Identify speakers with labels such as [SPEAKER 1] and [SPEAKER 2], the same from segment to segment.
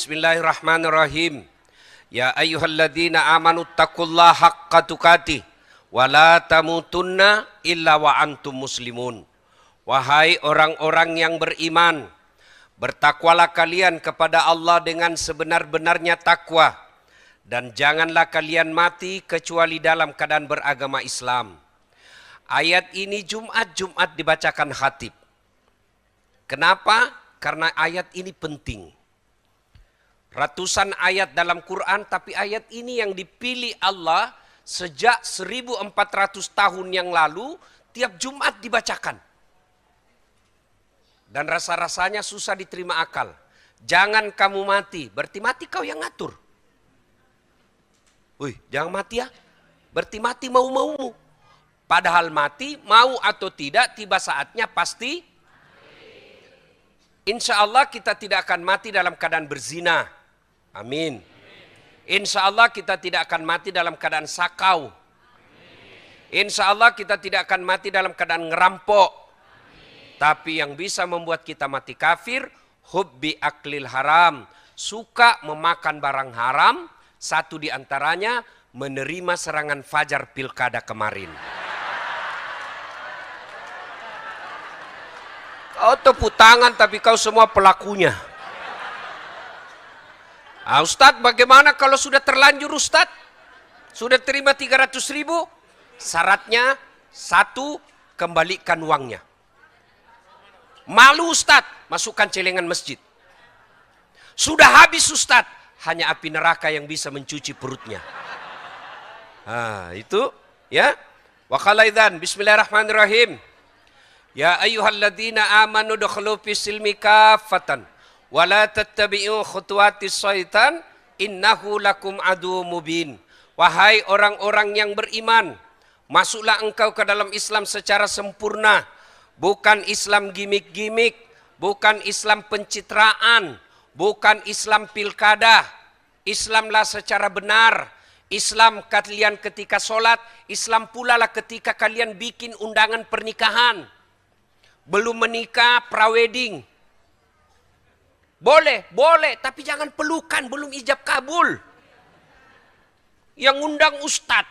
[SPEAKER 1] Bismillahirrahmanirrahim. Ya ayyuhalladzina amanu taqullaha haqqa tuqatih wa la tamutunna illa wa antum muslimun. Wahai orang-orang yang beriman, bertakwalah kalian kepada Allah dengan sebenar-benarnya takwa, dan janganlah kalian mati kecuali dalam keadaan beragama Islam. Ayat ini Jumat dibacakan khatib. Kenapa? Karena ayat ini penting. Ratusan ayat dalam Quran, tapi ayat ini yang dipilih Allah sejak 1400 tahun yang lalu, tiap Jumat dibacakan. Dan rasa-rasanya susah diterima akal. Jangan kamu mati, berarti mati kau yang ngatur. Wih, jangan mati ya, berarti mati mau-maumu. Padahal mati, mau atau tidak, tiba saatnya pasti. Insya Allah kita tidak akan mati dalam keadaan berzina. Amin. Insya Allah kita tidak akan mati dalam keadaan sakau. Insya Allah kita tidak akan mati dalam keadaan ngerampok. Tapi yang bisa membuat kita mati kafir, hubbi aklil haram, suka memakan barang haram. Satu di antaranya menerima serangan fajar pilkada kemarin. Kau tepuk tangan tapi kau semua pelakunya. Ustadz, bagaimana kalau sudah terlanjur Ustadz? Sudah terima 300.000? Syaratnya satu, kembalikan uangnya. Malu Ustadz, masukkan celengan masjid. Sudah habis Ustadz, hanya api neraka yang bisa mencuci perutnya. Itu ya. Wa qala idzan, bismillahirrahmanirrahim. Ya ayyuhalladzina amanu dukhulu fis silmi kaffatan wa la tattabi'u khutuwatis syaitan innahu lakum adu mubin. Wahai orang-orang yang beriman, masuklah engkau ke dalam Islam secara sempurna, bukan Islam gimik-gimik, bukan Islam pencitraan, bukan Islam pilkada. Islamlah secara benar. Islam kalian ketika sholat, Islam pula lah ketika kalian bikin undangan pernikahan. Belum menikah, prawedding. Boleh, tapi jangan pelukan, belum ijab kabul. Yang undang ustadz.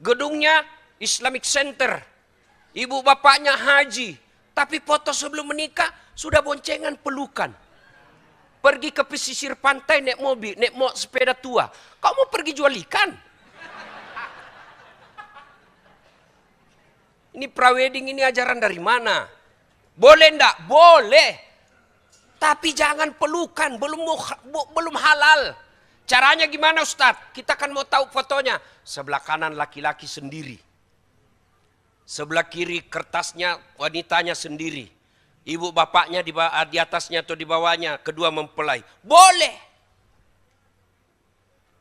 [SPEAKER 1] Gedungnya Islamic Center. Ibu bapaknya haji. Tapi foto sebelum menikah, sudah boncengan pelukan. Pergi ke pesisir pantai, naik mobil, naik sepeda tua. Kau mau pergi jual ikan? Ini prawedding, ini ajaran dari mana? Boleh enggak? Boleh. Tapi jangan pelukan, belum halal. Caranya gimana Ustadz? Kita kan mau tahu fotonya. Sebelah kanan laki-laki sendiri. Sebelah kiri kertasnya wanitanya sendiri. Ibu bapaknya di atasnya atau di bawahnya. Kedua mempelai. Boleh.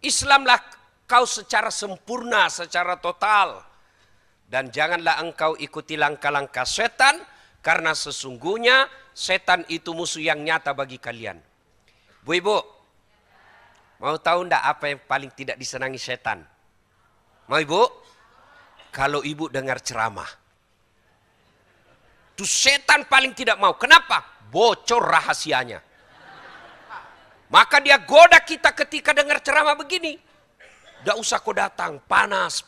[SPEAKER 1] Islamlah kau secara sempurna, secara total. Dan janganlah engkau ikuti langkah-langkah setan, karena sesungguhnya setan itu musuh yang nyata bagi kalian. Bu Ibu, mau tahu enggak apa yang paling tidak disenangi setan? Mau Ibu? Kalau Ibu dengar ceramah. Itu setan paling tidak mau. Kenapa? Bocor rahasianya. Maka dia goda kita ketika dengar ceramah begini. Enggak usah kau datang, panas.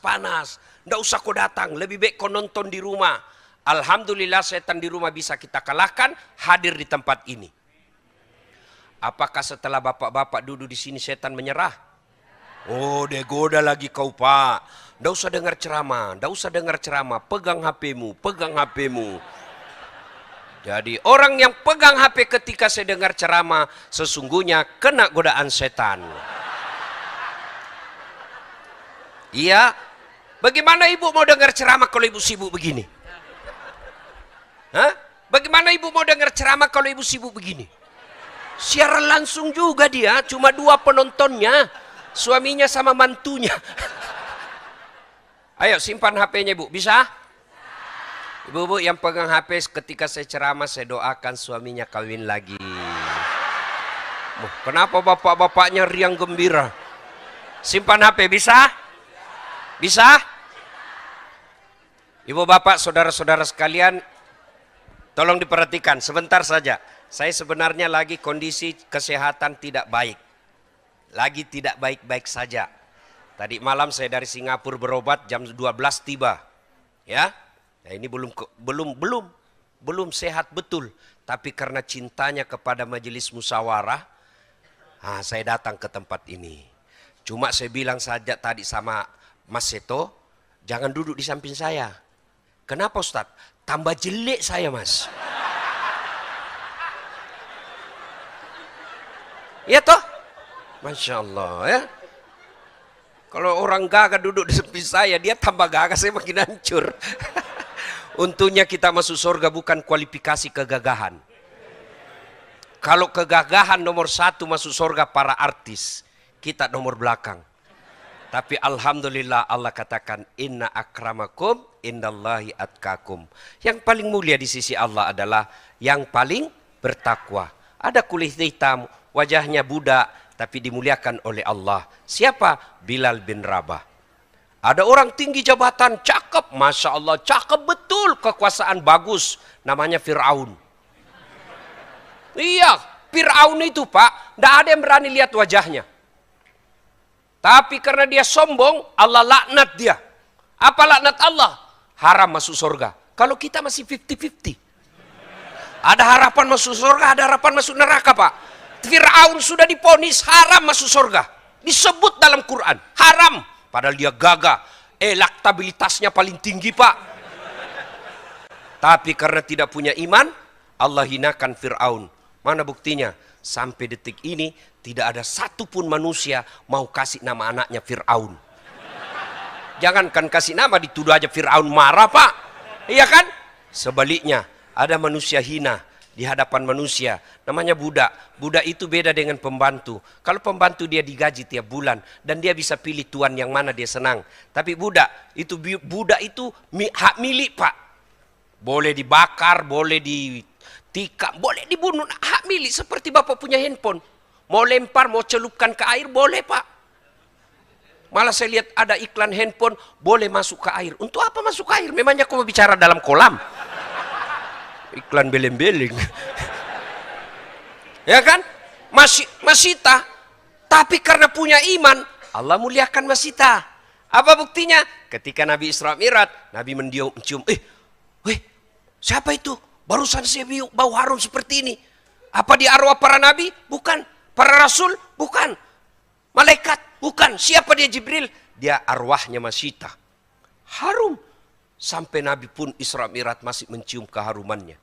[SPEAKER 1] Enggak usah kau datang, lebih baik kau nonton di rumah. Alhamdulillah setan di rumah bisa kita kalahkan, hadir di tempat ini. Apakah setelah bapak-bapak duduk di sini setan menyerah? Oh, dia goda lagi kau Pak. Enggak usah dengar ceramah, pegang HP-mu. Jadi orang yang pegang HP ketika saya dengar ceramah, sesungguhnya kena godaan setan. Iya. Bagaimana ibu mau dengar ceramah kalau ibu sibuk begini? Hah? Bagaimana ibu mau dengar ceramah kalau ibu sibuk begini? Siaran langsung juga dia, cuma 2 penontonnya, suaminya sama mantunya. Ayo simpan HP-nya ibu, bisa? Ibu-ibu yang pegang HP ketika saya ceramah, saya doakan suaminya kawin lagi. Kenapa bapak-bapaknya riang gembira? Simpan HP, bisa? Bisa? Ibu bapak, saudara-saudara sekalian, tolong diperhatikan sebentar saja. Saya sebenarnya lagi kondisi kesehatan tidak baik. Lagi tidak baik-baik saja. Tadi malam saya dari Singapura berobat, jam 12 tiba. Ya. Nah, ini belum sehat betul. Tapi karena cintanya kepada majelis musyawarah, saya datang ke tempat ini. Cuma saya bilang saja tadi sama Mas Seto, jangan duduk di samping saya. Kenapa Ustadz? Tambah jelek saya, Mas. Ya toh? Masya Allah ya. Kalau orang gagah duduk di samping saya, dia tambah gagah, saya makin hancur. Untungnya kita masuk surga bukan kualifikasi kegagahan. Kalau kegagahan nomor 1 masuk surga para artis, kita nomor belakang. Tapi alhamdulillah Allah katakan inna akramakum indallahi atqakum. Yang paling mulia di sisi Allah adalah yang paling bertakwa. Ada kulit hitam, wajahnya budak, tapi dimuliakan oleh Allah. Siapa? Bilal bin Rabah. Ada orang tinggi jabatan, cakep, Masya Allah, cakep betul, kekuasaan bagus, namanya Fir'aun. Iya, Fir'aun itu Pak, tidak ada yang berani lihat wajahnya. Tapi karena dia sombong, Allah laknat dia. Apa laknat Allah? Haram masuk surga. Kalau kita masih 50-50. Ada harapan masuk surga, ada harapan masuk neraka Pak. Fir'aun sudah diponis haram masuk surga. Disebut dalam Quran, haram. Padahal dia gagah, elektabilitasnya paling tinggi Pak. Tapi karena tidak punya iman, Allah hinakan Fir'aun. Mana buktinya? Sampai detik ini tidak ada satupun manusia mau kasih nama anaknya Fir'aun. Jangankan kasih nama, dituduh aja Fir'aun marah Pak. Iya kan? Sebaliknya, ada manusia hina di hadapan manusia, namanya budak. Budak itu beda dengan pembantu. Kalau pembantu dia digaji tiap bulan dan dia bisa pilih tuan yang mana dia senang. Tapi budak itu hak milik Pak. Boleh dibakar, boleh ditikam, boleh dibunuh, hak milik seperti Bapak punya handphone. Mau lempar, mau celupkan ke air boleh Pak. Malah saya lihat ada iklan handphone boleh masuk ke air. Untuk apa masuk ke air? Memangnya kau mau bicara dalam kolam? Iklan beleng-beleng. Ya kan? Masita. Tapi karena punya iman, Allah muliakan Masita. Apa buktinya? Ketika Nabi Isra Mi'raj, Nabi mencium, siapa itu? Barusan saya bau harum seperti ini. Apa di arwah para nabi? Bukan. Para rasul? Bukan. Malaikat? Bukan. Siapa dia? Jibril? Dia arwahnya Masita. Harum. Sampai Nabi pun Isra Mi'raj masih mencium keharumannya.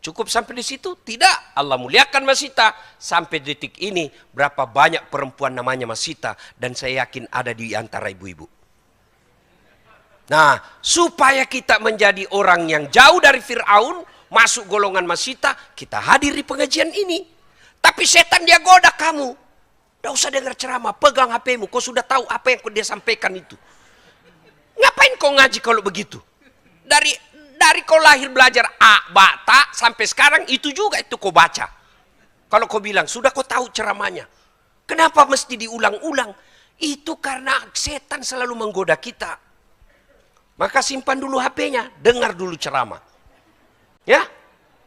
[SPEAKER 1] Cukup sampai di situ? Tidak. Allah muliakan Masita. Sampai detik ini berapa banyak perempuan namanya Masita. Dan saya yakin ada di antara ibu-ibu. Nah, supaya kita menjadi orang yang jauh dari Fir'aun, masuk golongan Masita, kita hadir di pengajian ini. Tapi setan dia goda kamu. Tidak usah dengar ceramah, pegang HP-mu. Kau sudah tahu apa yang dia sampaikan itu. Ngapain kau ngaji kalau begitu? Dari kau lahir belajar A, Ba, Ta, sampai sekarang itu juga itu kau baca. Kalau kau bilang, sudah kau tahu ceramahnya. Kenapa mesti diulang-ulang? Itu karena setan selalu menggoda kita. Maka simpan dulu HP-nya, dengar dulu ceramah. Ya?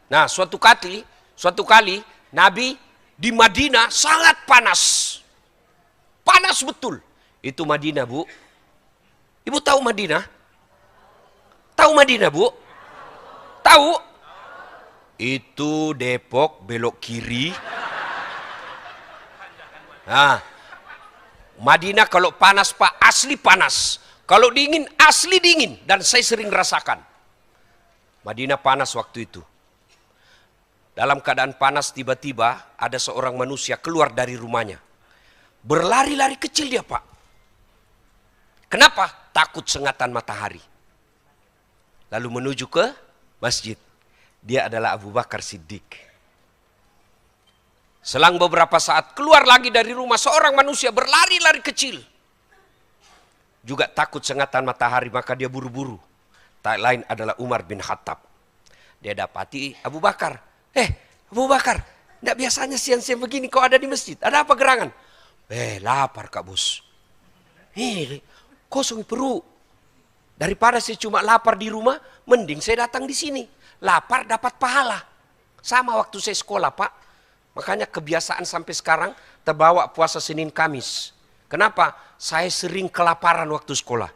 [SPEAKER 1] Nah, suatu kali Nabi di Madinah sangat panas. Panas betul. Itu Madinah, Bu. Ibu tahu Madinah? Tahu Madinah, Bu? Tahu? Itu Depok belok kiri. Nah, Madinah kalau panas Pak, asli panas. Kalau dingin, asli dingin. Dan saya sering rasakan. Madinah panas waktu itu. Dalam keadaan panas tiba-tiba ada seorang manusia keluar dari rumahnya. Berlari-lari kecil dia Pak. Kenapa? Takut sengatan matahari. Lalu menuju ke masjid. Dia adalah Abu Bakar Siddiq. Selang beberapa saat keluar lagi dari rumah seorang manusia berlari-lari kecil. Juga takut sengatan matahari, maka dia buru-buru. Tak lain adalah Umar bin Khattab. Dia dapati Abu Bakar. Abu Bakar, tidak biasanya siang-siang begini kau ada di masjid. Ada apa gerangan? Lapar Kak Bos. Kosong perut. Daripada saya cuma lapar di rumah, mending saya datang di sini. Lapar dapat pahala. Sama waktu saya sekolah, Pak. Makanya kebiasaan sampai sekarang terbawa puasa Senin Kamis. Kenapa? Saya sering kelaparan waktu sekolah.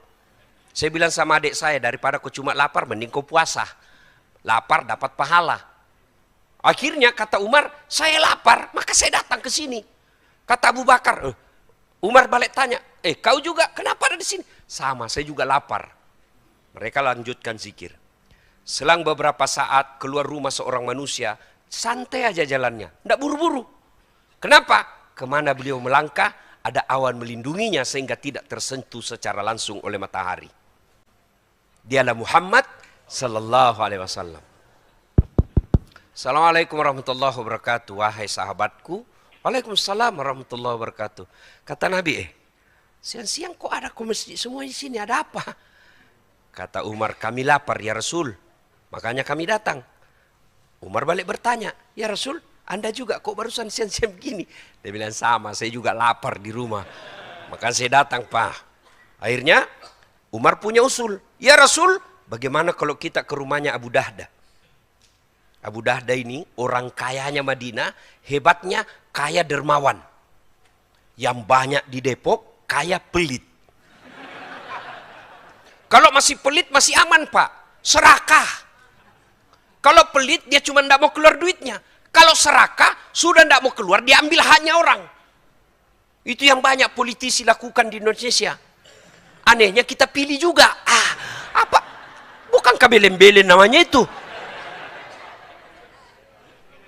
[SPEAKER 1] Saya bilang sama adik saya, daripada kau cuma lapar, mending kau puasa. Lapar dapat pahala. Akhirnya kata Umar, saya lapar, maka saya datang ke sini. Kata Abu Bakar, Umar balik tanya, kau juga kenapa ada di sini? Sama, saya juga lapar. Mereka lanjutkan zikir. Selang beberapa saat keluar rumah seorang manusia, santai aja jalannya, tidak buru-buru. Kenapa? Kemana beliau melangkah, ada awan melindunginya sehingga tidak tersentuh secara langsung oleh matahari. Dialah Muhammad sallallahu alaihi wasallam. Assalamualaikum warahmatullahi wabarakatuh. Wahai sahabatku. Waalaikumsalam warahmatullahi wabarakatuh. Kata Nabi, siang-siang kok ada ke masjid semua di sini, ada apa? Kata Umar, kami lapar ya Rasul, makanya kami datang. Umar balik bertanya, ya Rasul, Anda juga kok barusan siang-siang begini? Dia bilang, sama, saya juga lapar di rumah. Maka saya datang, Pak. Akhirnya Umar punya usul, ya Rasul, bagaimana kalau kita ke rumahnya Abu Dahda? Abu Dahda ini orang kayanya Madinah, hebatnya kaya dermawan. Yang banyak di Depok, kaya pelit. Kalau masih pelit masih aman, Pak. Serakah. Kalau pelit dia cuma tidak mau keluar duitnya. Kalau serakah sudah tidak mau keluar, dia ambil haknya orang. Itu yang banyak politisi lakukan di Indonesia. Anehnya kita pilih juga. Apa? Bukan kabelen-belen namanya itu.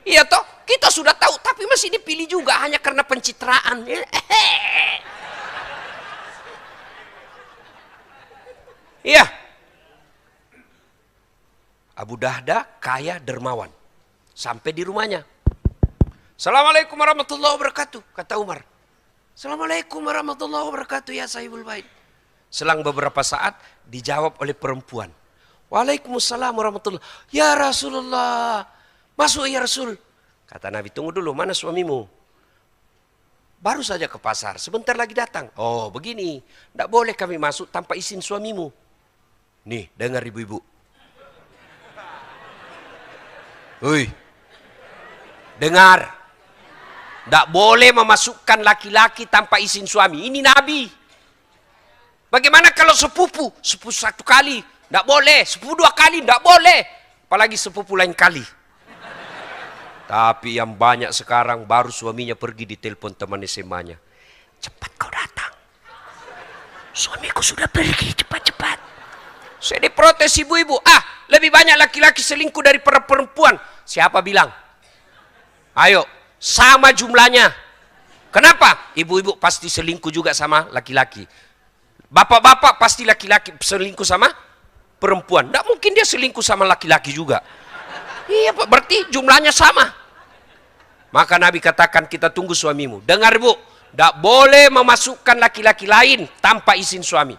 [SPEAKER 1] Iya toh, kita sudah tahu, tapi masih dipilih juga hanya karena pencitraan. Iya. Abu Dahda kaya dermawan. Sampai di rumahnya. Assalamualaikum warahmatullahi wabarakatuh, kata Umar. Assalamualaikum warahmatullahi wabarakatuh ya sahibul bait. Selang beberapa saat dijawab oleh perempuan. Waalaikumsalam warahmatullahi wabarakatuh. Ya Rasulullah. Masuk ya Rasul. Kata Nabi, tunggu dulu, mana suamimu? Baru saja ke pasar, sebentar lagi datang. Oh begini, tidak boleh kami masuk tanpa izin suamimu. Nih, dengar ibu-ibu. Woi, dengar. Tidak boleh memasukkan laki-laki tanpa izin suami. Ini Nabi. Bagaimana kalau sepupu? Sepupu satu kali, tidak boleh. Sepupu dua kali, tidak boleh. Apalagi sepupu lain kali. Tapi yang banyak sekarang baru suaminya pergi ditelepon teman SMA-nya. Cepat kau datang. Suamiku sudah pergi, cepat-cepat. Saya diprotes ibu-ibu. Lebih banyak laki-laki selingkuh daripada perempuan. Siapa bilang? Ayo, sama jumlahnya. Kenapa? Ibu-ibu pasti selingkuh juga sama laki-laki. Bapak-bapak pasti laki-laki selingkuh sama perempuan. Tidak mungkin dia selingkuh sama laki-laki juga. Iya Pak, berarti jumlahnya sama. Maka Nabi katakan kita tunggu suamimu. Dengar Bu, tidak boleh memasukkan laki-laki lain tanpa izin suami.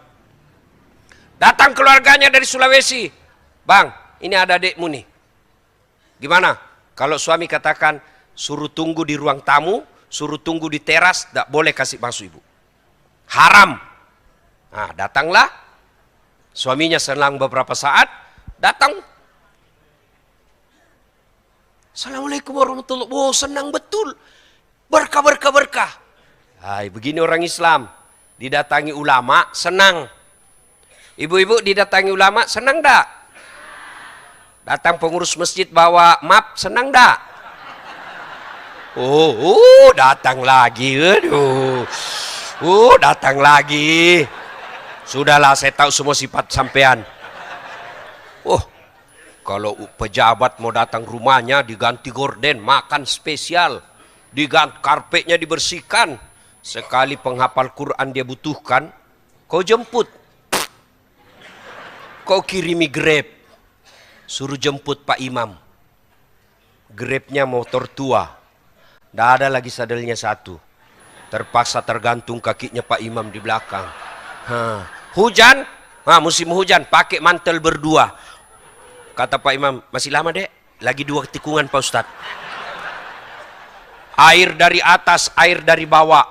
[SPEAKER 1] Datang keluarganya dari Sulawesi. Bang, ini ada adekmu nih. Gimana? Kalau suami katakan suruh tunggu di ruang tamu, suruh tunggu di teras, tidak boleh kasih masuk ibu. Haram. Nah, datanglah. Suaminya selang beberapa saat, datang. Assalamualaikum warahmatullahi wabarakatuh. Oh, senang betul. Berkah, berkah, berkah. Hai, begini orang Islam. Didatangi ulama, senang. Ibu-ibu didatangi ulama, senang tak? Datang pengurus masjid bawa map, senang tak? Datang lagi. Aduh. Datang lagi. Sudahlah, saya tahu semua sifat sampean. Kalau pejabat mau datang rumahnya diganti gorden, makan spesial, diganti karpetnya dibersihkan. Sekali penghafal Quran dia butuhkan, kau jemput. Kau kirimi Grab, suruh jemput Pak Imam. Grabnya motor tua, tidak ada lagi sadelnya satu. Terpaksa tergantung kakinya Pak Imam di belakang. Hujan, musim hujan, pakai mantel berdua. Kata Pak Imam, masih lama dek, lagi 2 tikungan Pak Ustadz. Air dari atas, air dari bawah.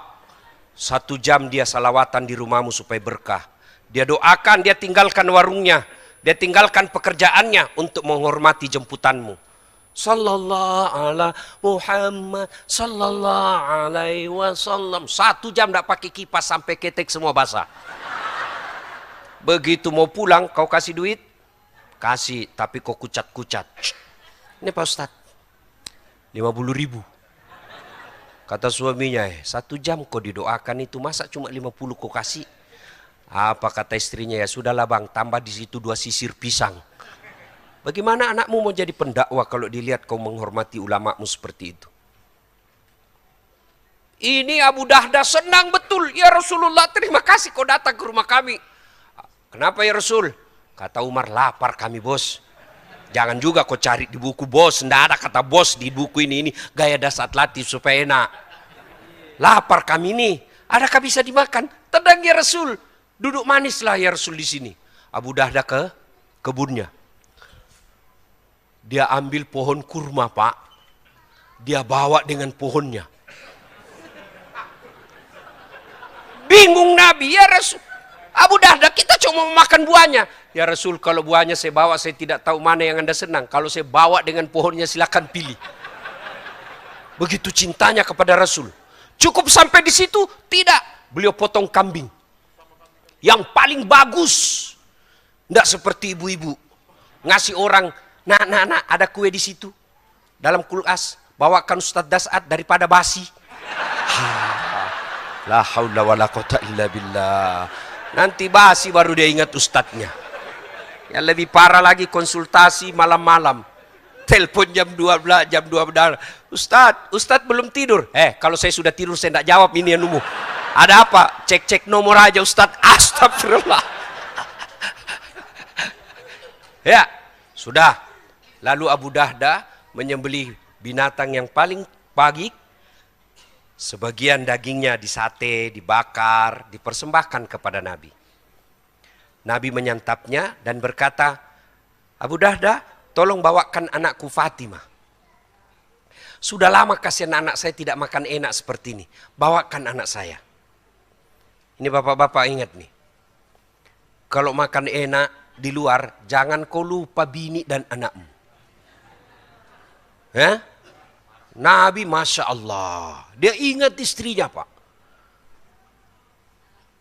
[SPEAKER 1] 1 jam dia salawatan di rumahmu supaya berkah. Dia doakan, dia tinggalkan warungnya. Dia tinggalkan pekerjaannya untuk menghormati jemputanmu. Sallallahu ala Muhammad sallallahu alaihi wasallam. 1 jam tidak pakai kipas sampai ketek semua basah. Begitu mau pulang kau kasih duit, kasih, tapi kau kucat-kucat. Ini Pak Ustaz, 50.000. Kata suaminya, 1 jam kau didoakan itu, masa cuma 50 kau kasih? Apa kata istrinya, ya sudahlah bang, tambah di situ 2 sisir pisang. Bagaimana anakmu mau jadi pendakwah kalau dilihat kau menghormati ulamamu seperti itu? Ini Abu Dahdah senang betul. Ya Rasulullah, terima kasih kau datang ke rumah kami. Kenapa ya Rasul? Kata Umar, lapar kami bos. Jangan juga kau cari di buku bos. Tidak ada kata bos di buku ini gaya dasar latih supaya enak. Lapar kami ini. Adakah bisa dimakan? Tenang ya Rasul. Duduk manislah ya Rasul di sini. Abu Dahdah ke kebunnya. Dia ambil pohon kurma Pak. Dia bawa dengan pohonnya. Bingung Nabi, ya Rasul. Abu Dahdah, kita cuma mau makan buahnya. Ya Rasul, kalau buahnya saya bawa, saya tidak tahu mana yang Anda senang. Kalau saya bawa dengan pohonnya, silakan pilih. Begitu cintanya kepada Rasul. Cukup sampai di situ? Tidak. Beliau potong kambing. Yang paling bagus. Tidak seperti ibu-ibu. Ngasih orang, nak, ada kue di situ. Dalam kulkas, bawakan Ustadz Das'ad daripada basi. La haula wa la quwata illa billah. Nanti basi baru dia ingat ustadznya. Yang lebih parah lagi konsultasi malam-malam. Telepon jam 12, jam 12. Ustadz belum tidur. Kalau saya sudah tidur saya tidak jawab ini anumu. Ada apa? Cek nomor aja Ustadz. Astagfirullah. Ya, sudah. Lalu Abu Dahdah menyembelih binatang yang paling pagi. Sebagian dagingnya disate, dibakar, dipersembahkan kepada Nabi. Nabi menyantapnya dan berkata, Abu Dahdah, tolong bawakan anakku Fatimah. Sudah lama kasihan anak saya tidak makan enak seperti ini. Bawakan anak saya. Ini bapak-bapak ingat nih. Kalau makan enak di luar, jangan kau lupa bini dan anakmu. Ya? Nabi Masya Allah. Dia ingat istrinya Pak.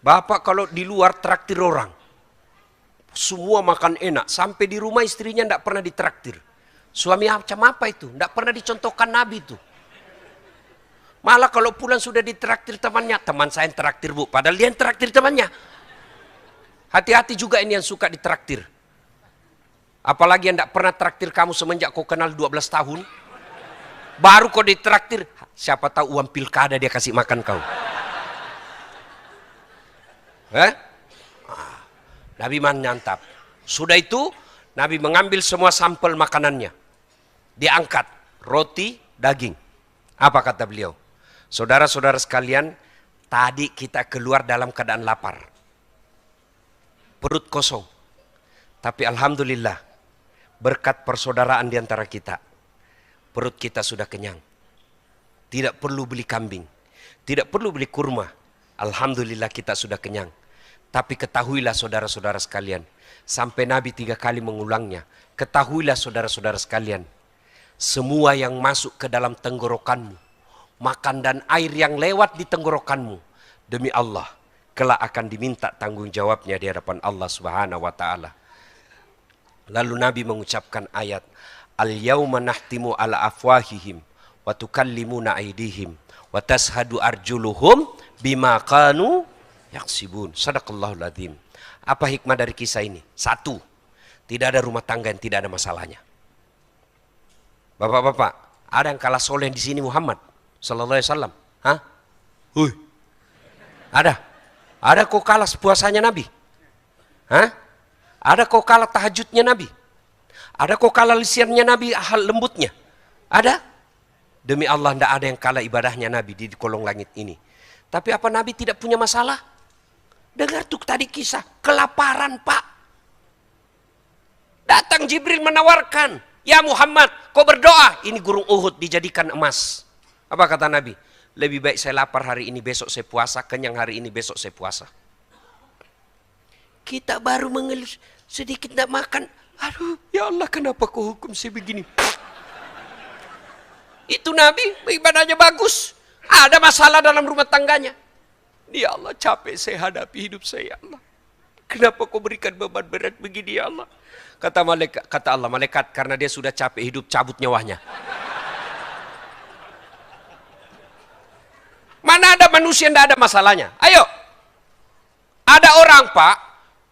[SPEAKER 1] Bapak kalau di luar traktir orang. Semua makan enak. Sampai di rumah istrinya tidak pernah ditraktir. Suami macam apa itu? Tidak pernah dicontohkan Nabi itu. Malah kalau pulang sudah ditraktir temannya. Teman saya yang traktir Bu. Padahal dia yang traktir temannya. Hati-hati juga ini yang suka ditraktir. Apalagi yang tidak pernah traktir kamu semenjak kau kenal 12 tahun. Baru kau ditraktir, siapa tahu uang pilkada dia kasih makan kau. Nabi menyantap. Sudah itu, Nabi mengambil semua sampel makanannya. Diangkat, roti, daging. Apa kata beliau? Saudara-saudara sekalian, tadi kita keluar dalam keadaan lapar. Perut kosong. Tapi alhamdulillah, berkat persaudaraan di antara kita. Perut kita sudah kenyang. Tidak perlu beli kambing. Tidak perlu beli kurma. Alhamdulillah kita sudah kenyang. Tapi ketahuilah saudara-saudara sekalian. Sampai Nabi 3 kali mengulangnya. Ketahuilah saudara-saudara sekalian. Semua yang masuk ke dalam tenggorokanmu. Makan dan air yang lewat di tenggorokanmu. Demi Allah. Kelak akan diminta tanggung jawabnya di hadapan Allah Subhanahu wa ta'ala. Lalu Nabi mengucapkan ayat. Al-yawma nahtimu ala afwahihim wa tukallimuna aydihim wa tashhadu arjuluhum bima kanu yaksibun. Sadaqallahul adzim. Apa hikmah dari kisah ini? 1. Tidak ada rumah tangga yang tidak ada masalahnya. Bapak-bapak, ada yang kalah soleh di sini Muhammad sallallahu alaihi wasallam? Hah? Ada? Ada kok kalah puasanya Nabi? Hah? Ada kok kalah tahajudnya Nabi? Ada kok kalah lisannya Nabi, hal lembutnya? Ada? Demi Allah tidak ada yang kalah ibadahnya Nabi di kolong langit ini. Tapi apa Nabi tidak punya masalah? Dengar tuh tadi kisah, kelaparan Pak. Datang Jibril menawarkan, ya Muhammad, kau berdoa, ini gunung Uhud dijadikan emas. Apa kata Nabi? Lebih baik saya lapar hari ini, besok saya puasa, kenyang hari ini, besok saya puasa. Kita baru mengeluh, sedikit tidak makan. Aduh, ya Allah kenapa kau hukum saya begini? Itu Nabi ibadahnya bagus. Ada masalah dalam rumah tangganya. Ya Allah, capek saya hadapi hidup saya, ya Allah. Kenapa kau berikan beban berat begini, ya Allah? Kata Allah, malaikat, karena dia sudah capek hidup, cabut nyawanya. Mana ada manusia yang tidak ada masalahnya? Ayo. Ada orang, Pak,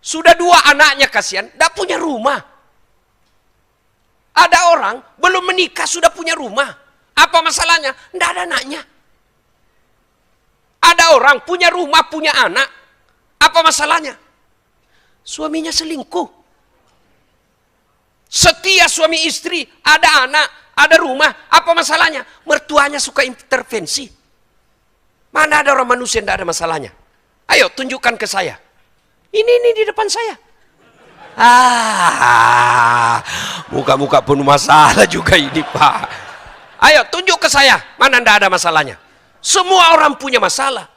[SPEAKER 1] sudah 2 anaknya, kasihan, tidak punya rumah. Ada orang belum menikah sudah punya rumah. Apa masalahnya? Tidak ada anaknya. Ada orang punya rumah, punya anak. Apa masalahnya? Suaminya selingkuh. Setia suami istri, ada anak, ada rumah. Apa masalahnya? Mertuanya suka intervensi. Mana ada orang manusia yang tidak ada masalahnya? Ayo tunjukkan ke saya. Ini di depan saya. Muka-muka penuh masalah juga ini, Pak. Ayo tunjuk ke saya, mana tidak ada masalahnya? Semua orang punya masalah.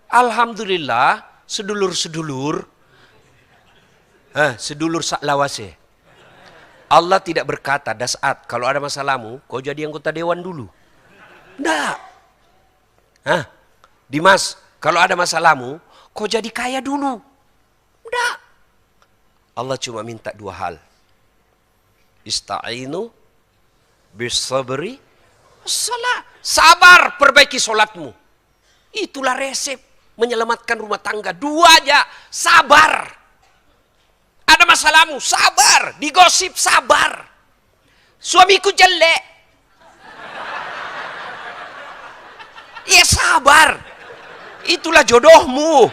[SPEAKER 1] Alhamdulillah, sedulur-sedulur, sedulur saklawase. Allah tidak berkata, Dasat, kalau ada masalahmu, kau jadi anggota dewan dulu. Tidak. Dimas, kalau ada masalahmu, kau jadi kaya dulu. Tidak. Allah cuma minta 2 hal. Ista'inu bisabri salat. Sabar, perbaiki solatmu. Itulah resep menyelamatkan rumah tangga. 2 aja, sabar. Ada masalahmu, sabar. Digosip, sabar. Suamiku jelek. Ya sabar. Itulah jodohmu.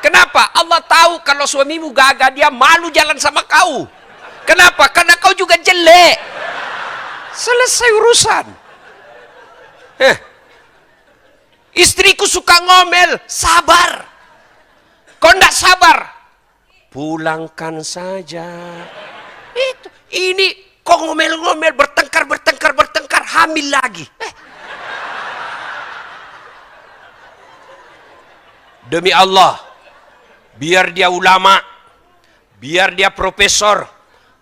[SPEAKER 1] Kenapa? Allah tahu kalau suamimu gagal, dia malu jalan sama kau. Kenapa? Karena kau juga jelek. Selesai urusan. Istriku suka ngomel, sabar. Kau tidak sabar, pulangkan saja. Ini kau ngomel-ngomel, bertengkar, hamil lagi. Demi Allah, biar dia ulama, biar dia profesor,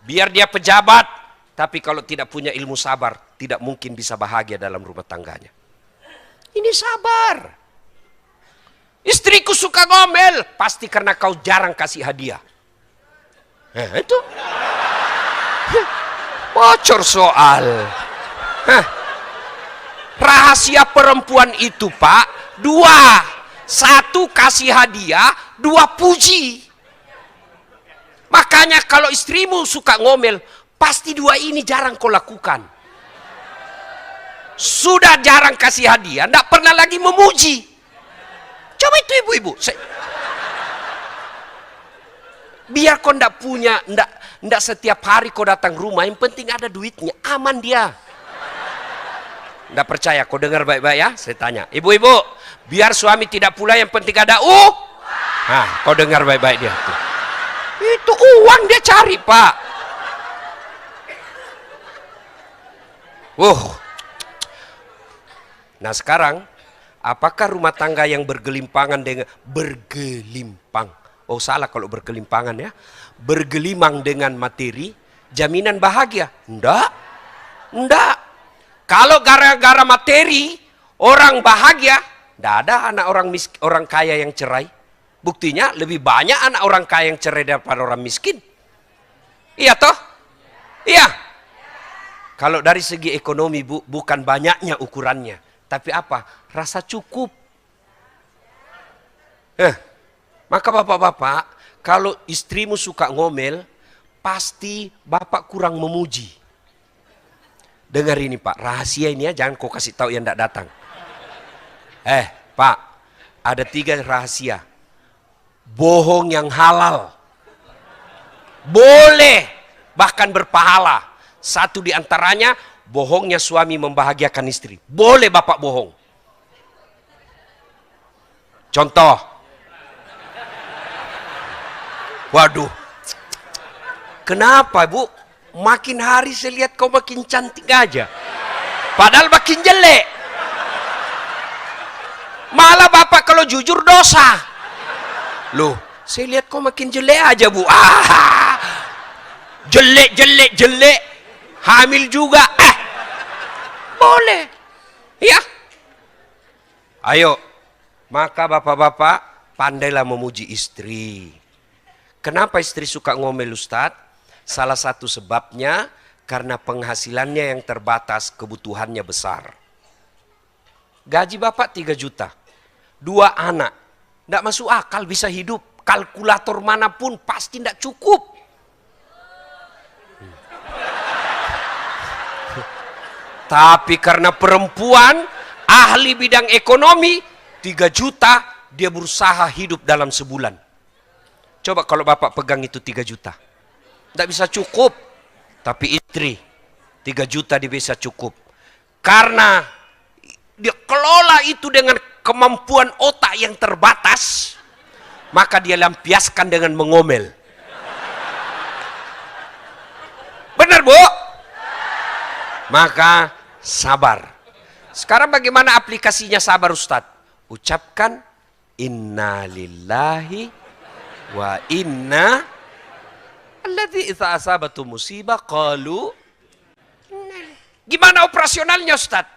[SPEAKER 1] biar dia pejabat, tapi kalau tidak punya ilmu sabar, tidak mungkin bisa bahagia dalam rumah tangganya. Ini sabar. Istriku suka ngomel, pasti karena kau jarang kasih hadiah. Itu bocor soal. Rahasia perempuan itu, Pak, 2. 1 kasih hadiah, 2 puji. Makanya kalau istrimu suka ngomel, pasti 2 ini jarang kau lakukan. Sudah jarang kasih hadiah, tidak pernah lagi memuji. Coba itu ibu-ibu. Biar kau tidak punya, tidak setiap hari kau datang rumah, yang penting ada duitnya, aman dia. Tidak percaya, kau dengar baik-baik ya, saya tanya. Ibu-ibu, biar suami tidak pula, yang penting ada kau dengar baik-baik dia tuh. Itu uang dia cari, Pak. Nah sekarang, apakah rumah tangga yang bergelimpangan dengan bergelimpang? Oh salah kalau bergelimpangan ya. Bergelimang dengan materi, jaminan bahagia? Enggak. Kalau gara-gara materi orang bahagia, tidak ada anak orang kaya yang cerai. Buktinya lebih banyak anak orang kaya yang cerai daripada orang miskin. Iya toh? Iya. Kalau dari segi ekonomi, Bu, bukan banyaknya ukurannya, tapi apa? Rasa cukup. Maka bapak-bapak, kalau istrimu suka ngomel, pasti bapak kurang memuji. Dengar ini, Pak, rahasia ini ya, jangan kau kasih tahu yang tidak datang. Pak, ada 3 rahasia. Bohong yang halal, boleh, bahkan berpahala. 1 di antaranya, bohongnya suami membahagiakan istri. Boleh bapak bohong. Contoh. Waduh. Kenapa, Bu? Makin hari saya lihat kau makin cantik aja. Padahal makin jelek. Malah bapak kalau jujur dosa. Loh, saya lihat kau makin jelek aja, Bu. Jelek. Hamil juga. Boleh. Ya. Ayo. Maka bapak-bapak, pandailah memuji istri. Kenapa istri suka ngomel Ustadz? Salah satu sebabnya karena penghasilannya yang terbatas, kebutuhannya besar. Gaji bapak 3 juta. 2 anak. Tidak masuk akal bisa hidup. Kalkulator manapun pasti tidak cukup. Tapi karena perempuan, ahli bidang ekonomi, 3 juta dia berusaha hidup dalam sebulan. Coba kalau bapak pegang itu 3 juta. Tidak bisa cukup. Tapi istri 3 juta dia bisa cukup. Karena dia kelola itu dengan kemampuan otak yang terbatas. Maka dia lampiaskan dengan mengomel. Benar Bu? Maka sabar. Sekarang bagaimana aplikasinya sabar Ustadz? Ucapkan inna lillahi wa inna alladzi idza asabatu musibah qalu. Gimana operasionalnya Ustaz?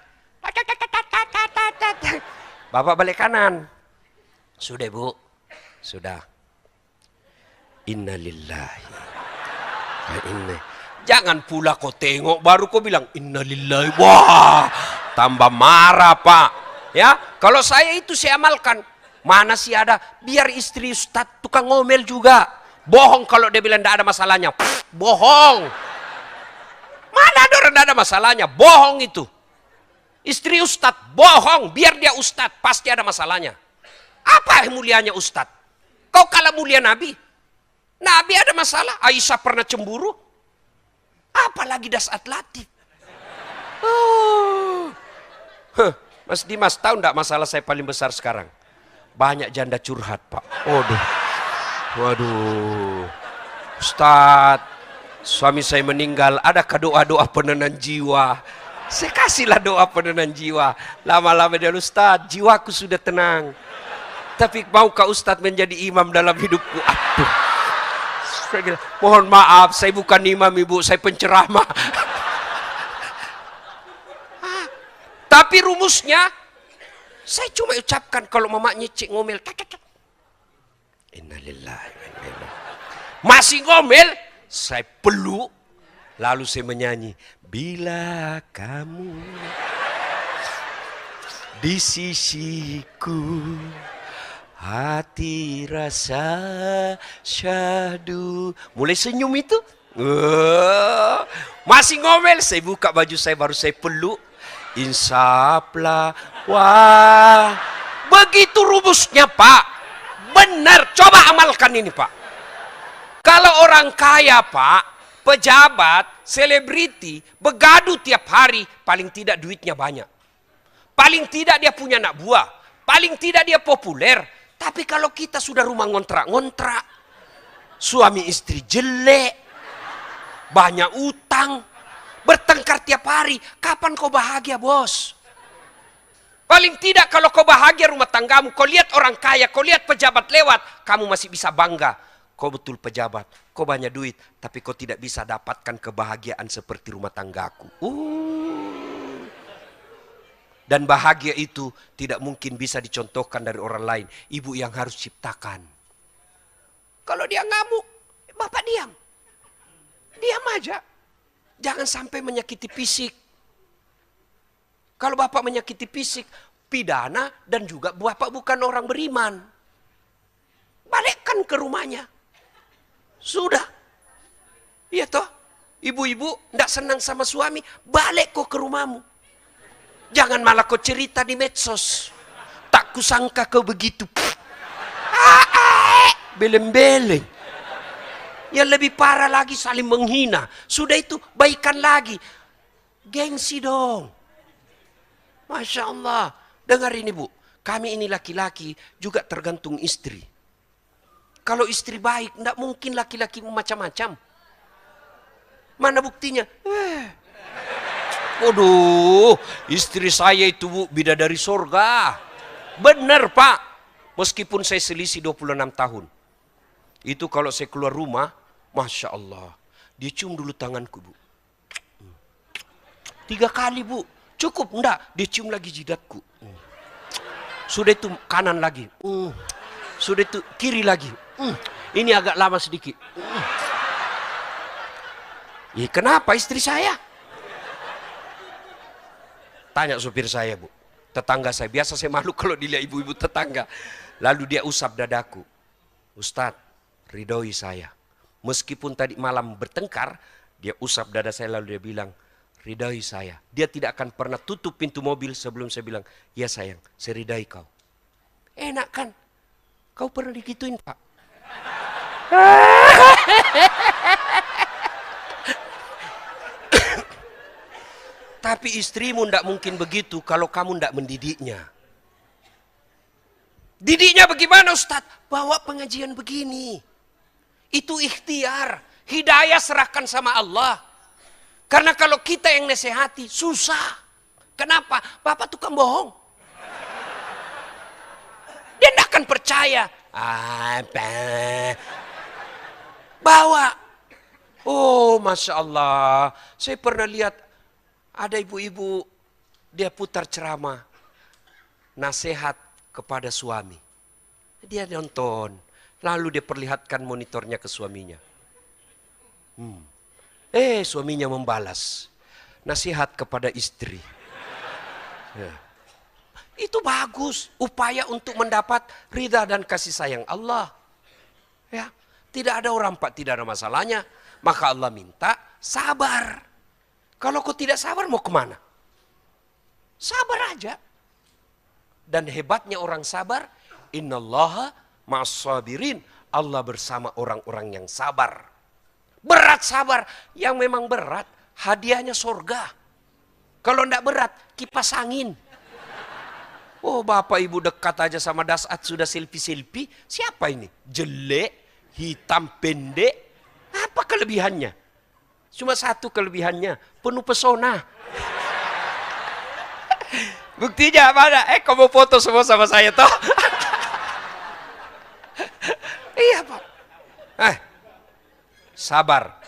[SPEAKER 1] Bapak balik kanan. Sudah Bu. Sudah. Inna lillahi wa inna. Jangan pula kau tengok baru kau bilang inna lillahi. Wah, tambah marah Pak. Ya, kalau saya itu saya amalkan. Mana sih ada, biar istri Ustadz tukang ngomel juga. Bohong kalau dia bilang tidak ada masalahnya. Bohong. Mana ada orang tidak ada masalahnya. Bohong itu. Istri Ustadz bohong. Biar dia Ustadz pasti ada masalahnya. Apa yang mulianya Ustadz? Kau kalah mulia Nabi. Nabi ada masalah. Aisyah pernah cemburu. Apalagi Dasat Latif. Mas Dimas tahu tidak masalah saya paling besar sekarang? Banyak janda curhat Pak. Waduh. Ustadz, suami saya meninggal. Adakah doa-doa penenang jiwa? Saya kasihlah doa penenang jiwa. Lama-lama dia Ustadz, jiwaku sudah tenang. Tapi maukah Ustadz menjadi imam dalam hidupku? Aduh. Mohon maaf, saya bukan imam Ibu, saya penceramah. Tapi rumusnya, saya cuma ucapkan kalau mamaknya cik ngomel. Innalillahi wa inna ilaihi. Masih ngomel, saya peluk. Lalu saya menyanyi. Bila kamu di sisiku, hati rasa syahdu. Mulai senyum itu. Masih ngomel, saya buka baju saya baru saya peluk. Insaplah. Wah, begitu rumusnya Pak. Benar, coba amalkan ini Pak. Kalau orang kaya Pak, pejabat, selebriti, begaduh tiap hari, paling tidak duitnya banyak. Paling tidak dia punya anak buah. Paling tidak dia populer. Tapi kalau kita sudah rumah ngontrak-ngontrak, suami istri jelek, banyak utang, bertengkar tiap hari, kapan kau bahagia bos? Paling tidak kalau kau bahagia rumah tanggamu, kau lihat orang kaya, kau lihat pejabat lewat, kamu masih bisa bangga. Kau betul pejabat, kau banyak duit, tapi kau tidak bisa dapatkan kebahagiaan seperti rumah tanggaku. Dan bahagia itu tidak mungkin bisa dicontohkan dari orang lain. Ibu yang harus ciptakan. Kalau dia ngamuk, bapak diam. Diam aja. Jangan sampai menyakiti fisik. Kalau bapak menyakiti fisik, pidana dan juga bapak bukan orang beriman. Balikkan ke rumahnya. Sudah. Iya toh? Ibu-ibu tidak senang sama suami, balik kok ke rumahmu. Jangan malah kau cerita di medsos. Tak kusangka kau begitu. Beleng-beleng. Yang lebih parah lagi saling menghina. Sudah itu baikan lagi. Gengsi dong. Masya Allah. Dengar ini Bu. Kami ini laki-laki juga tergantung istri. Kalau istri baik, tidak mungkin laki-laki macam-macam. Mana buktinya? Waduh, istri saya itu Bu, bidadari surga. Benar Pak. Meskipun saya selisih 26 tahun. Itu kalau saya keluar rumah, Masya Allah. Dia cium dulu tanganku Bu. 3 kali Bu. Cukup, enggak. Dia cium lagi jidatku. Sudah itu kanan lagi. Sudah itu kiri lagi. Ini agak lama sedikit. Kenapa istri saya? Tanya supir saya, Bu. Tetangga saya. Biasa saya malu kalau dilihat ibu-ibu tetangga. Lalu dia usap dadaku. Ustadz, ridhoi saya. Meskipun tadi malam bertengkar, dia usap dada saya lalu dia bilang, ridhoi saya. Dia tidak akan pernah tutup pintu mobil sebelum saya bilang, ya sayang, saya ridhai kau. Enak kan? Kau pernah digituin, Pak? Tapi istrimu tidak mungkin begitu kalau kamu tidak mendidiknya. Didiknya bagaimana, Ustaz? Bawa pengajian begini. Itu ikhtiar. Hidayah serahkan sama Allah. Karena kalau kita yang nasihati, susah. Kenapa? Bapak tukang bohong. Dia tidak akan percaya. Bawa. Oh, Masya Allah. Saya pernah lihat ada ibu-ibu, dia putar ceramah. Nasihat kepada suami. Dia nonton. Lalu dia perlihatkan monitornya ke suaminya. Suaminya membalas. Nasihat kepada istri. Itu bagus. Upaya untuk mendapat ridha dan kasih sayang Allah. Ya, tidak ada orang Pak, tidak ada masalahnya. Maka Allah minta sabar. Kalau kau tidak sabar mau kemana? Sabar aja. Dan hebatnya orang sabar, innallaha ma'as-sabirin. Allah bersama orang-orang yang sabar. Berat sabar, yang memang berat, hadiahnya surga. Kalau tidak berat, kipas angin. Oh, bapak ibu dekat aja sama dasat sudah selfie-selfie. Siapa ini? Jelek, hitam, pendek. Apa kelebihannya? Cuma satu kelebihannya, penuh pesona. Buktinya mana? Kamu foto semua sama saya toh? Iya Pak. Sabar.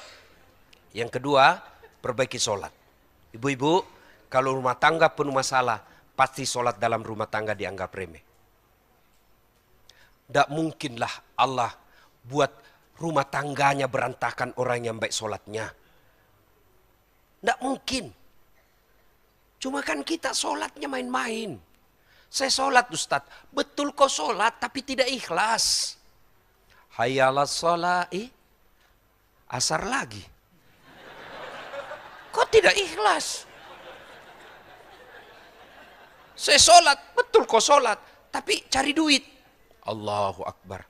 [SPEAKER 1] Yang kedua, perbaiki sholat. Ibu-ibu, kalau rumah tangga penuh masalah, pasti sholat dalam rumah tangga dianggap remeh. Tidak mungkinlah Allah buat rumah tangganya berantakan orang yang baik sholatnya. Tidak mungkin. Cuma kan kita sholatnya main-main. Saya sholat Ustaz. Betul kau sholat tapi tidak ikhlas. Hayyalas sholat. Asar lagi. Kau tidak ikhlas. Saya sholat. Betul kau sholat. Tapi cari duit. Allahu Akbar.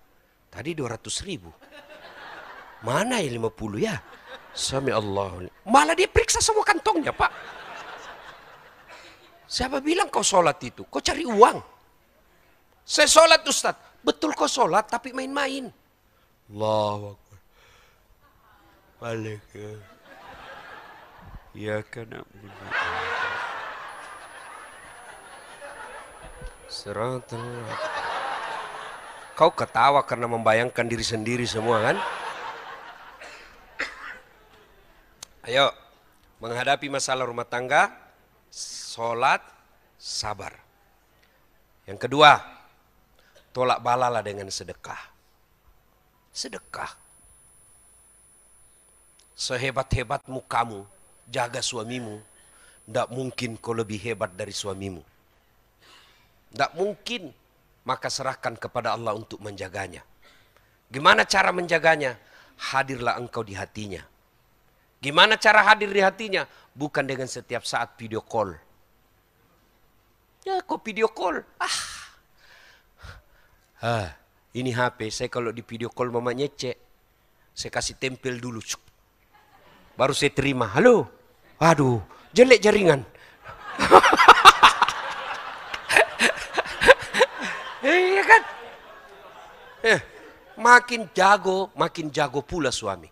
[SPEAKER 1] Tadi 200.000. Mana ya 50 ya? Sami Allah. Malah dia periksa semua kantongnya Pak. Siapa bilang kau sholat itu? Kau cari uang. Saya sholat Ustaz. Betul kau sholat tapi main-main. Allahu Akbar. Balik. Ya kena. Kau ketawa karena membayangkan diri sendiri semua kan? Ayo, menghadapi masalah rumah tangga, sholat, sabar. Yang kedua, tolak balalah dengan sedekah. Sedekah. Sehebat-hebatmu kamu, jaga suamimu, tidak mungkin kau lebih hebat dari suamimu. Tidak mungkin, maka serahkan kepada Allah untuk menjaganya. Gimana cara menjaganya? Hadirlah engkau di hatinya. Gimana cara hadir di hatinya? Bukan dengan setiap saat video call. Ya kok video call? Ini HP, saya kalau di video call mama nyecek. Saya kasih tempel dulu. Baru saya terima. Halo? Waduh, jelek jaringan. Iya kan? Makin jago pula suami.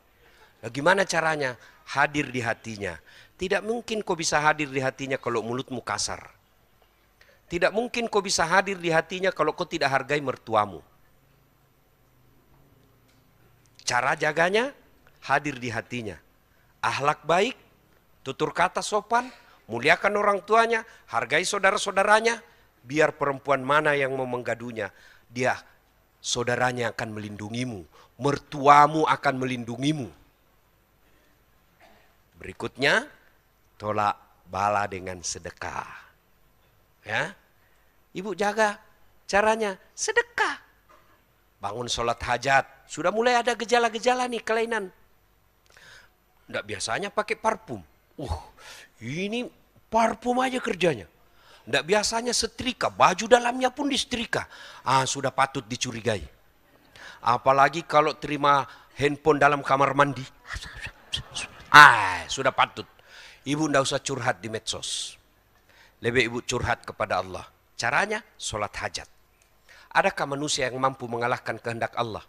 [SPEAKER 1] Nah, gimana caranya? Hadir di hatinya. Tidak mungkin kau bisa hadir di hatinya kalau mulutmu kasar. Tidak mungkin kau bisa hadir di hatinya kalau kau tidak hargai mertuamu. Cara jaganya, hadir di hatinya. Akhlak baik, tutur kata sopan, muliakan orang tuanya, hargai saudara-saudaranya. Biar perempuan mana yang mau menggadunya, dia saudaranya akan melindungimu, mertuamu akan melindungimu. Berikutnya, tolak bala dengan sedekah. Ya, ibu jaga caranya sedekah. Bangun sholat hajat, sudah mulai ada gejala-gejala nih kelainan. Tidak biasanya pakai parfum. Ini parfum aja kerjanya. Tidak biasanya setrika, baju dalamnya pun disetrika. Sudah patut dicurigai. Apalagi kalau terima handphone dalam kamar mandi. Sudah patut. Ibu tidak usah curhat di medsos. Lebih ibu curhat kepada Allah. Caranya, sholat hajat. Adakah manusia yang mampu mengalahkan kehendak Allah?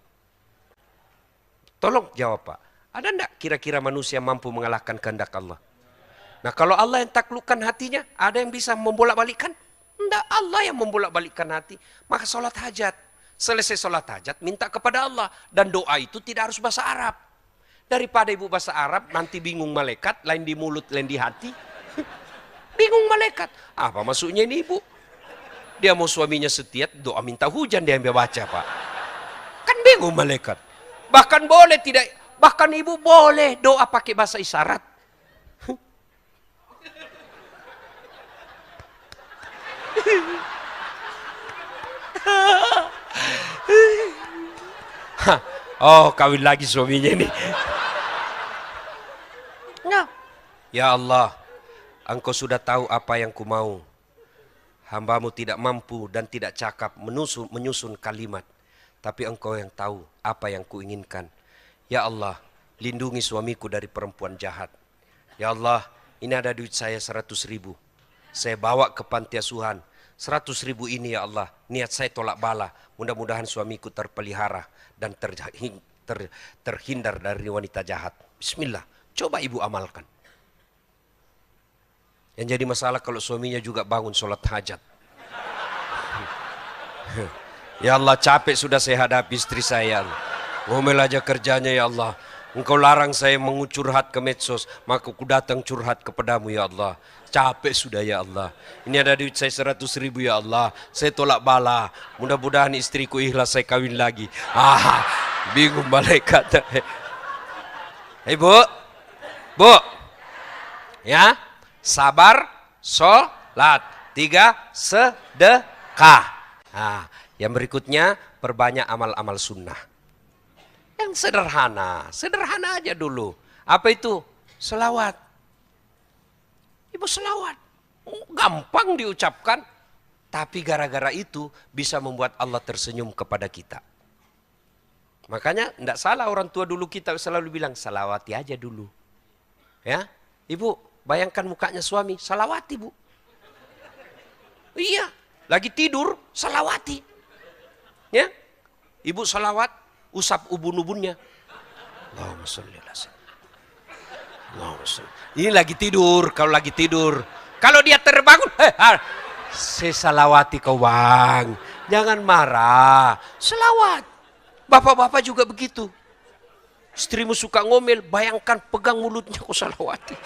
[SPEAKER 1] Tolong jawab Pak. Ada enggak kira-kira manusia mampu mengalahkan kehendak Allah? Nah kalau Allah yang taklukkan hatinya, ada yang bisa membolak-balikkan? Enggak, Allah yang membolak-balikkan hati. Maka sholat hajat. Selesai sholat hajat, minta kepada Allah. Dan doa itu tidak harus bahasa Arab. Daripada ibu bahasa Arab, nanti bingung malaikat, lain di mulut, lain di hati. Bingung malaikat. Apa maksudnya ini ibu? Dia mau suaminya setia, doa minta hujan dia yang baca Pak. Kan bingung malaikat. Bahkan boleh tidak, bahkan ibu boleh doa pakai bahasa isyarat. Kawin lagi suaminya ini. Ya Allah, Engkau sudah tahu apa yang ku mau. Hambamu tidak mampu dan tidak cakap menyusun kalimat. Tapi Engkau yang tahu apa yang kuinginkan. Ya Allah, lindungi suamiku dari perempuan jahat. Ya Allah, ini ada duit saya 100.000. Saya bawa ke panti asuhan. 100.000 ini ya Allah, niat saya tolak bala. Mudah-mudahan suamiku terpelihara dan terhindar dari wanita jahat. Bismillah, coba ibu amalkan. Yang jadi masalah kalau suaminya juga bangun sholat hajat. Ya Allah, capek sudah saya hadapi istri saya. Ngomel aja kerjanya ya Allah. Engkau larang saya mengucurhat ke medsos, maka aku datang curhat kepadamu ya Allah. Capek sudah ya Allah. Ini ada duit saya 100.000 ya Allah. Saya tolak bala. Mudah-mudahan istriku ikhlas saya kawin lagi. Bingung malaikat. Bu. Ya, sabar, sholat. 3, sedekah. Yang berikutnya perbanyak amal-amal sunnah. Yang sederhana aja dulu. Apa itu? Selawat. Ibu selawat. Gampang diucapkan. Tapi gara-gara itu bisa membuat Allah tersenyum kepada kita. Makanya tidak salah orang tua dulu kita selalu bilang, salawati aja dulu. Ya, ibu bayangkan mukanya suami, salawati bu. Iya, lagi tidur, salawati. Ya, ibu salawat, usap ubun-ubunnya. Allahumma sholli ala sayyidina. Ini lagi tidur, kalau lagi tidur. Kalau dia terbangun, saya salawati kau bang. Jangan marah, selawat. Bapak-bapak juga begitu. Istrimu suka ngomel, bayangkan pegang mulutnya kau salawati.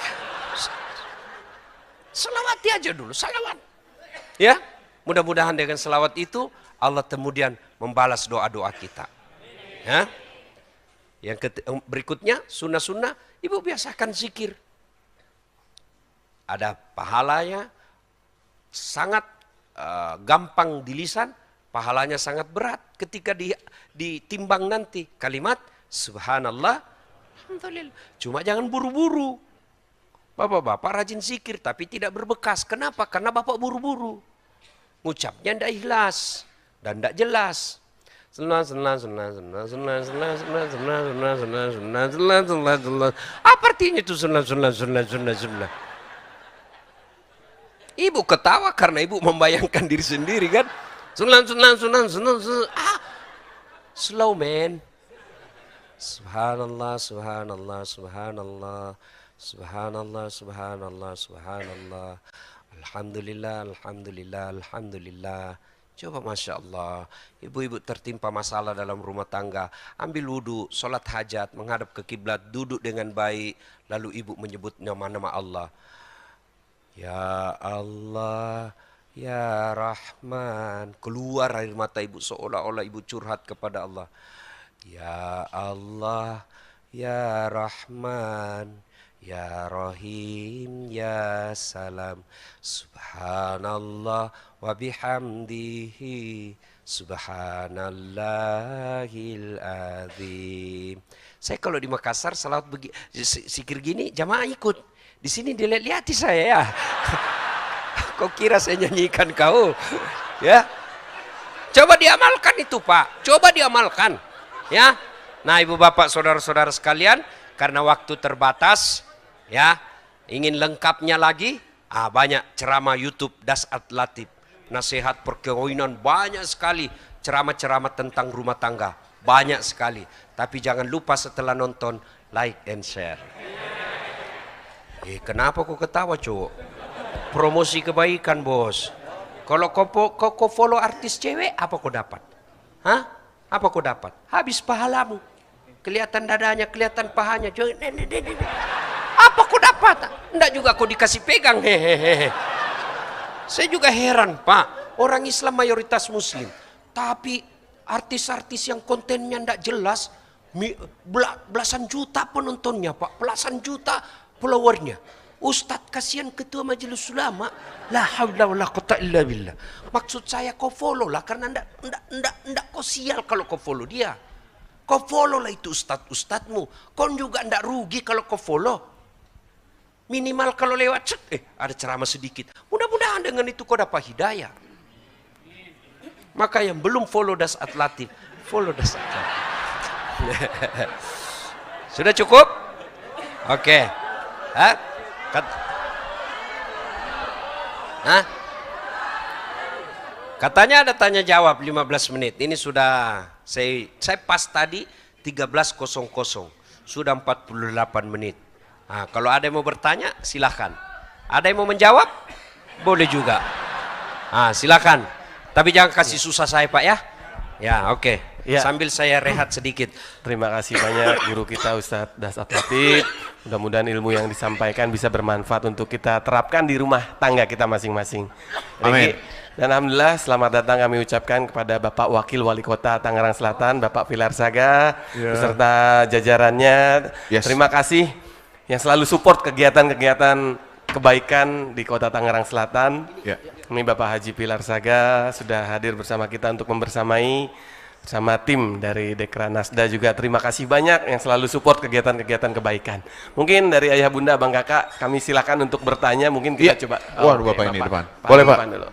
[SPEAKER 1] Selawati aja dulu, salawat. Ya, mudah-mudahan dengan selawat itu Allah kemudian membalas doa-doa kita. Ya. Yang berikutnya sunnah-sunnah, ibu biasakan zikir. Ada pahalanya, sangat gampang di lisan, pahalanya sangat berat ketika ditimbang nanti. Kalimat subhanallah, alhamdulillah. Cuma jangan buru-buru. Bapak-bapak rajin zikir tapi tidak berbekas. Kenapa? Karena bapak buru-buru. Ngucapnya tidak ikhlas dan tidak jelas. Apa artinya itu sunnah? Ibu ketawa karena ibu membayangkan diri sendiri kan. Slow man. Subhanallah, subhanallah, subhanallah. Subhanallah, subhanallah, subhanallah. Alhamdulillah, alhamdulillah, alhamdulillah. Coba Masya Allah, ibu-ibu tertimpa masalah dalam rumah tangga, ambil wudhu, sholat hajat, menghadap ke kiblat, duduk dengan baik, lalu ibu menyebut nama-nama Allah. Ya Allah, ya Rahman. Keluar air mata ibu seolah-olah ibu curhat kepada Allah. Ya Allah, ya Rahman, ya Rahim, ya Salam. Subhanallah wa bihamdihi, subhanallahil azim. Saya kalau di Makassar salawat sikir gini, jamaah ikut. Di sini dilihat-lihati saya ya. Kau kira saya nyanyikan kau? Ya. Coba diamalkan itu, Pak. Coba diamalkan. Ya. Nah, Ibu Bapak, saudara-saudara sekalian, karena waktu terbatas, ya, ingin lengkapnya lagi, banyak ceramah YouTube Dasat Latif, nasihat perkawinan, banyak sekali ceramah-ceramah tentang rumah tangga, banyak sekali. Tapi jangan lupa setelah nonton like and share. Kenapa kau ketawa, cowok? Promosi kebaikan, bos. Kalau kau follow artis cewek, apa kau dapat? Hah? Apa kau dapat? Habis pahalamu. Kelihatan dadanya, kelihatan pahanya. Apa kau dapat? Enggak juga kau dikasih pegang. Hehehe. Saya juga heran, Pak. Orang Islam mayoritas Muslim. Tapi artis-artis yang kontennya enggak jelas, belasan juta penontonnya, Pak. Belasan juta followernya. Ustadz, kasihan ketua majelis ulama. La haula wala quwata illa billah. Maksud saya kau follow lah, karena ndak kau sial kalau kau follow dia. Kau follow lah itu ustadz-ustadzmu. Kau juga ndak rugi kalau kau follow. Minimal kalau lewat ada ceramah sedikit. Mudah-mudahan dengan itu kau dapat hidayah. Maka yang belum follow Dasat Latif, follow Dasat Latif. Sudah cukup? Oke. Hah? Katanya ada tanya jawab 15 menit. Ini sudah saya pas tadi 13.00. Sudah 48 menit. Nah, kalau ada yang mau bertanya silahkan. Ada yang mau menjawab? Boleh juga. Silahkan. Tapi jangan kasih susah saya, Pak, ya. Ya, oke. Ya. Sambil saya rehat sedikit.
[SPEAKER 2] Terima kasih banyak guru kita Ustadz Dasat Latif. Mudah-mudahan ilmu yang disampaikan bisa bermanfaat untuk kita terapkan di rumah tangga kita masing-masing. Amin. Dan alhamdulillah selamat datang kami ucapkan kepada Bapak Wakil Wali Kota Tangerang Selatan, Bapak Filarsaga, beserta jajarannya. Terima kasih yang selalu support kegiatan-kegiatan kebaikan di Kota Tangerang Selatan. Ini Bapak Haji Filarsaga sudah hadir bersama kita untuk membersamai sama tim dari Dekra Nasda juga. Terima kasih banyak yang selalu support kegiatan-kegiatan kebaikan. Mungkin dari ayah bunda, abang kakak, kami silakan untuk bertanya. Mungkin kita coba.
[SPEAKER 3] Bapak ini depan. Boleh, Pak.
[SPEAKER 2] Dulu.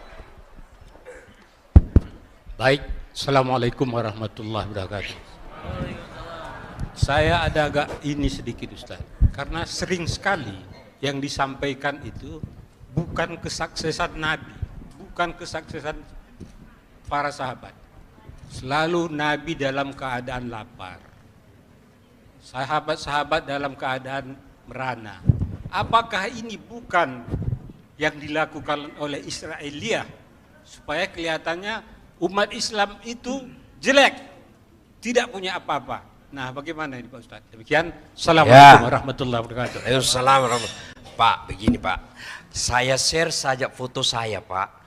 [SPEAKER 4] Baik, Assalamualaikum warahmatullahi wabarakatuh. Saya ada agak ini sedikit, Ustaz, karena sering sekali yang disampaikan itu bukan kesuksesan Nabi, bukan kesuksesan para sahabat. Selalu Nabi dalam keadaan lapar, sahabat-sahabat dalam keadaan merana. Apakah ini bukan yang dilakukan oleh Israiliyah supaya kelihatannya umat Islam itu jelek, tidak punya apa-apa? Nah, bagaimana ini Pak Ustadz? Demikian. Assalamualaikum warahmatullahi wabarakatuh.
[SPEAKER 1] Waalaikumsalam. Pak, begini Pak, saya share saja foto saya, Pak.